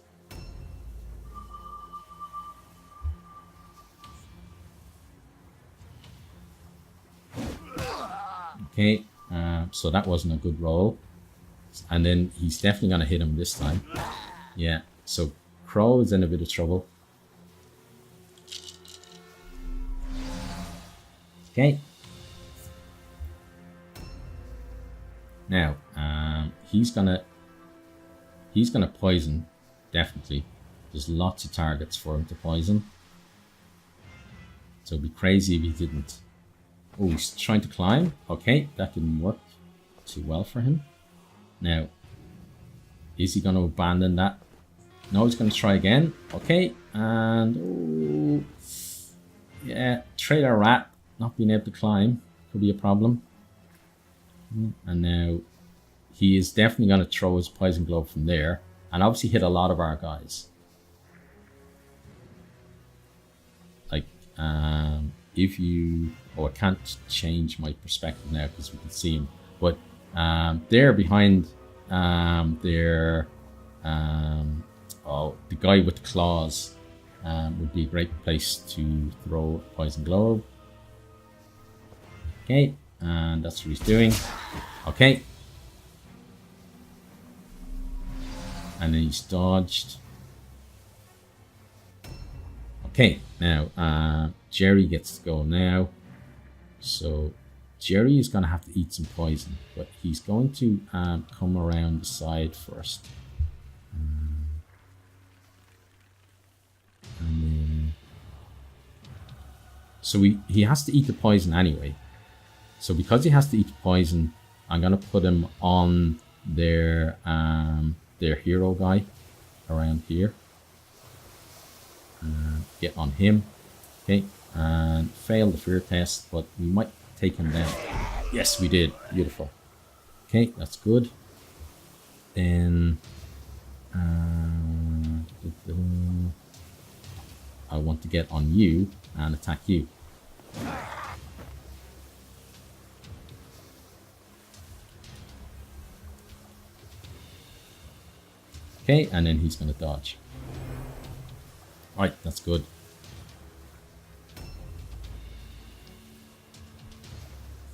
Okay, so that wasn't a good roll. And then he's definitely going to hit him this time. Yeah, so Crow is in a bit of trouble. Okay. Now, he's gonna poison, definitely. There's lots of targets for him to poison. So it'd be crazy if he didn't. Oh, he's trying to climb. Okay, that didn't work too well for him. Now, is he going to abandon that? No, he's going to try again. Okay, and... Oh, yeah, Trader Rat not being able to climb could be a problem. And now, he is definitely going to throw his Poison Globe from there. And obviously hit a lot of our guys. Like, if you... Oh, I can't change my perspective now because we can see him. But there behind the guy with claws would be a great place to throw a Poison Globe. Okay, and that's what he's doing. Okay. And then he's dodged. Okay, now Jerry gets to go now. So Jerry is going to have to eat some poison, but he's going to come around the side first. And then, so he has to eat the poison anyway. So because he has to eat the poison, I'm going to put him on their hero guy around here. Get on him. Okay. And fail the fear test, but we might take him down. Yes, we did. Beautiful. Okay, that's good. Then I want to get on you and attack you. Okay, and then he's going to dodge. Alright, that's good.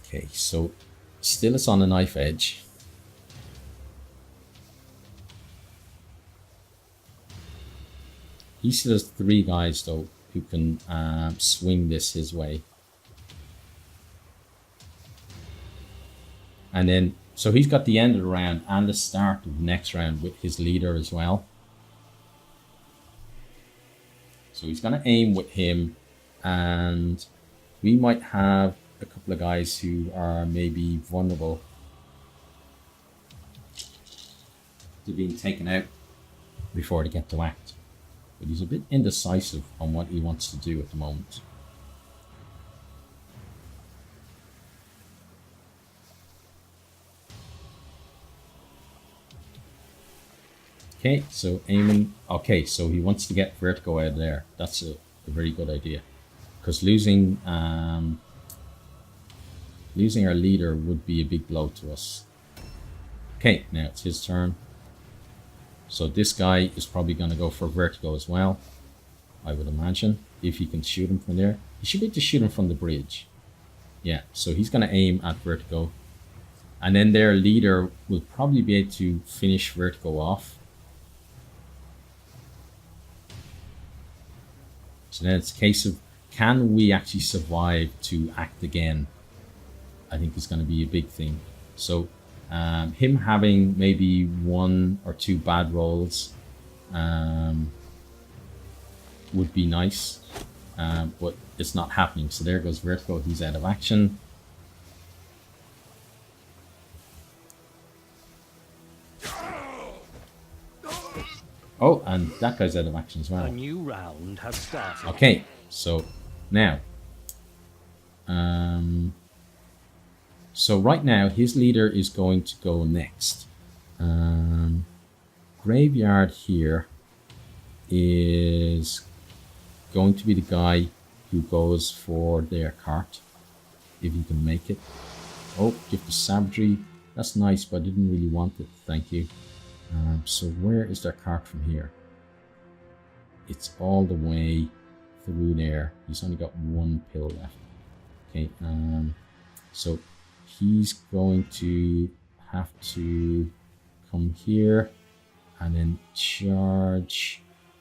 Okay, so still it's on the knife edge. He still has 3 guys though who can swing this his way. And then, so he's got the end of the round and the start of the next round with his leader as well. So he's going to aim with him, and we might have a couple of guys who are maybe vulnerable to being taken out before they get to act. But he's a bit indecisive on what he wants to do at the moment. Okay, so aiming. Okay, so he wants to get vertigo out of there. That's a very good idea, because losing our leader would be a big blow to us. Okay, now it's his turn. So this guy is probably going to go for vertigo as well, I would imagine, if he can shoot him from there. He should be able to shoot him from the bridge. Yeah, so he's going to aim at vertigo, and then their leader will probably be able to finish vertigo off. So then it's a case of, can we actually survive to act again? I think is going to be a big thing. So him having maybe 1 or 2 bad rolls would be nice, but it's not happening. So there goes vertigo. He's out of action. Oh, and that guy's out of action as well. A new round has started. Okay, so now, so right now his leader is going to go next. Graveyard here is going to be the guy who goes for their cart, if he can make it. Oh, gift of savagery. That's nice, but I didn't really want it. Thank you. So where is their cart from here? It's all the way through there. He's only got 1 pill left. Okay, so he's going to have to come here and then charge.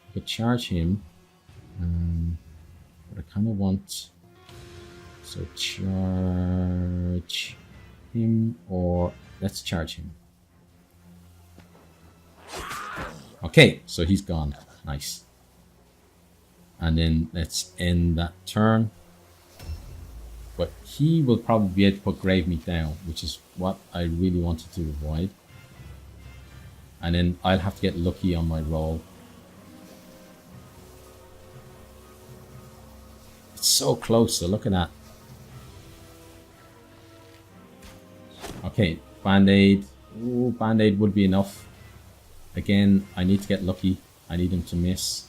I could charge him, but I kind of want, so charge him, or let's charge him. Okay, so he's gone. Nice. And then let's end that turn. But he will probably be able to put Grave Meat down, which is what I really wanted to avoid. And then I'll have to get lucky on my roll. It's so close, so look at that. Okay, Band-Aid. Ooh, Band-Aid would be enough. Again, I need to get lucky. I need him to miss.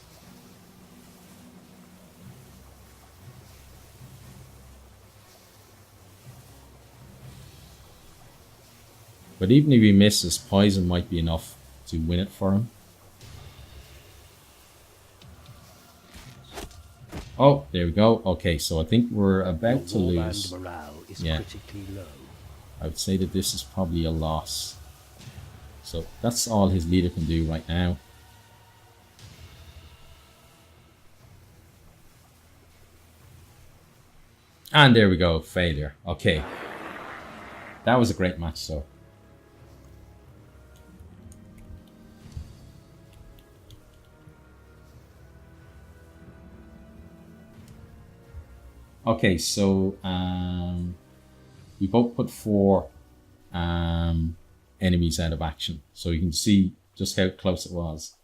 But even if he misses, poison might be enough to win it for him. Oh, there we go. Okay, so I think we're about to lose. Morale is Yeah. critically low. I would say that this is probably a loss. So that's all his leader can do right now. And there we go, failure. Okay. That was a great match, though. Okay, so we both put 4 enemies out of action, so you can see just how close it was.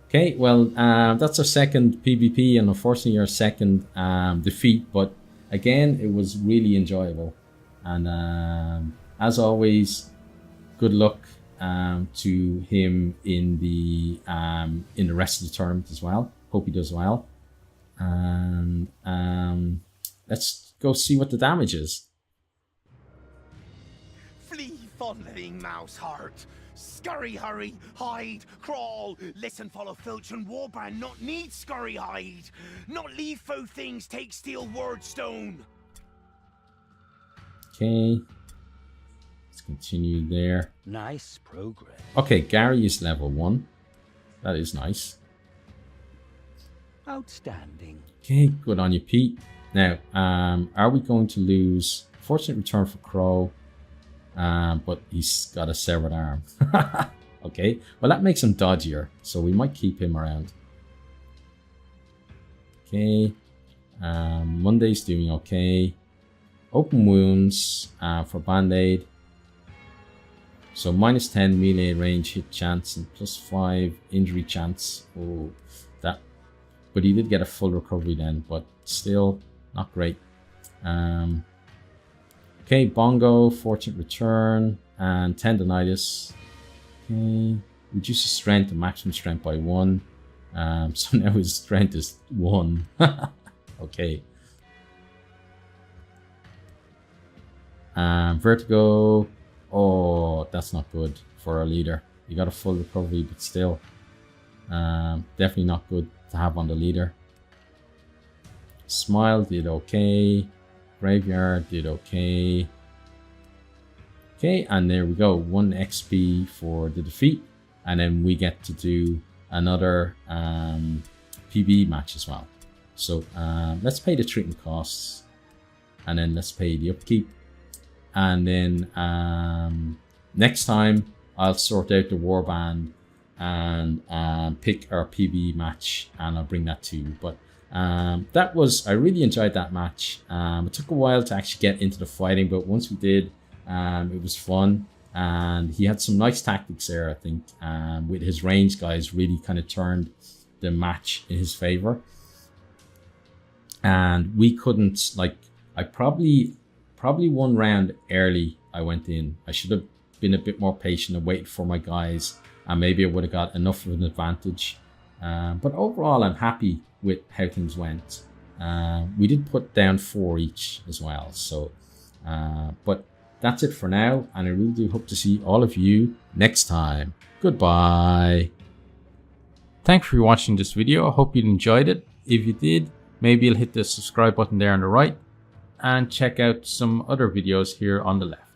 Okay, well, that's our second PvP, and unfortunately our second defeat, but again, it was really enjoyable. And as always, good luck to him in the rest of the tournament as well. Hope he does well. And let's go see what the damage is. Flee fondling mouse heart. Scurry, hurry, hide, crawl, listen, follow, filch, and warband not need scurry hide. Not leave foe things, take steel word stone. Okay. Let's continue there. Nice progress. Okay, Gary is level 1. That is nice. Outstanding. Okay, good on you, Pete. Now, are we going to lose? Fortunate return for Crow. But he's got a severed arm. Okay, well that makes him dodgier, so we might keep him around. Okay, Monday's doing okay. Open wounds for band-aid. So minus 10 melee range hit chance and plus 5 injury chance. Oh, that. But he did get a full recovery then, but still not great. Okay, Bongo, Fortunate Return, and Tendonitis. Okay, reduces strength and maximum strength by 1. So now his strength is 1. Okay. Vertigo. Oh, that's not good for our leader. You got a full recovery, but still. Definitely not good to have on the leader. Smile did okay. Graveyard did okay. Okay, and there we go. 1 XP for the defeat. And then we get to do another PvE match as well. So let's pay the treatment costs. And then let's pay the upkeep. And then next time I'll sort out the warband and pick our PvE match, and I'll bring that to you. But I really enjoyed that match. It took a while to actually get into the fighting, but once we did, it was fun. And he had some nice tactics there, I think, with his range guys really kind of turned the match in his favor. And we couldn't, like, I probably 1 round early I went in. I should have been a bit more patient and waited for my guys, and maybe I would have got enough of an advantage. But overall, I'm happy with how things went. We did put down 4 each as well. So, but that's it for now, and I really do hope to see all of you next time. Goodbye. Thanks for watching this video. I hope you enjoyed it. If you did, maybe you'll hit the subscribe button there on the right, and check out some other videos here on the left.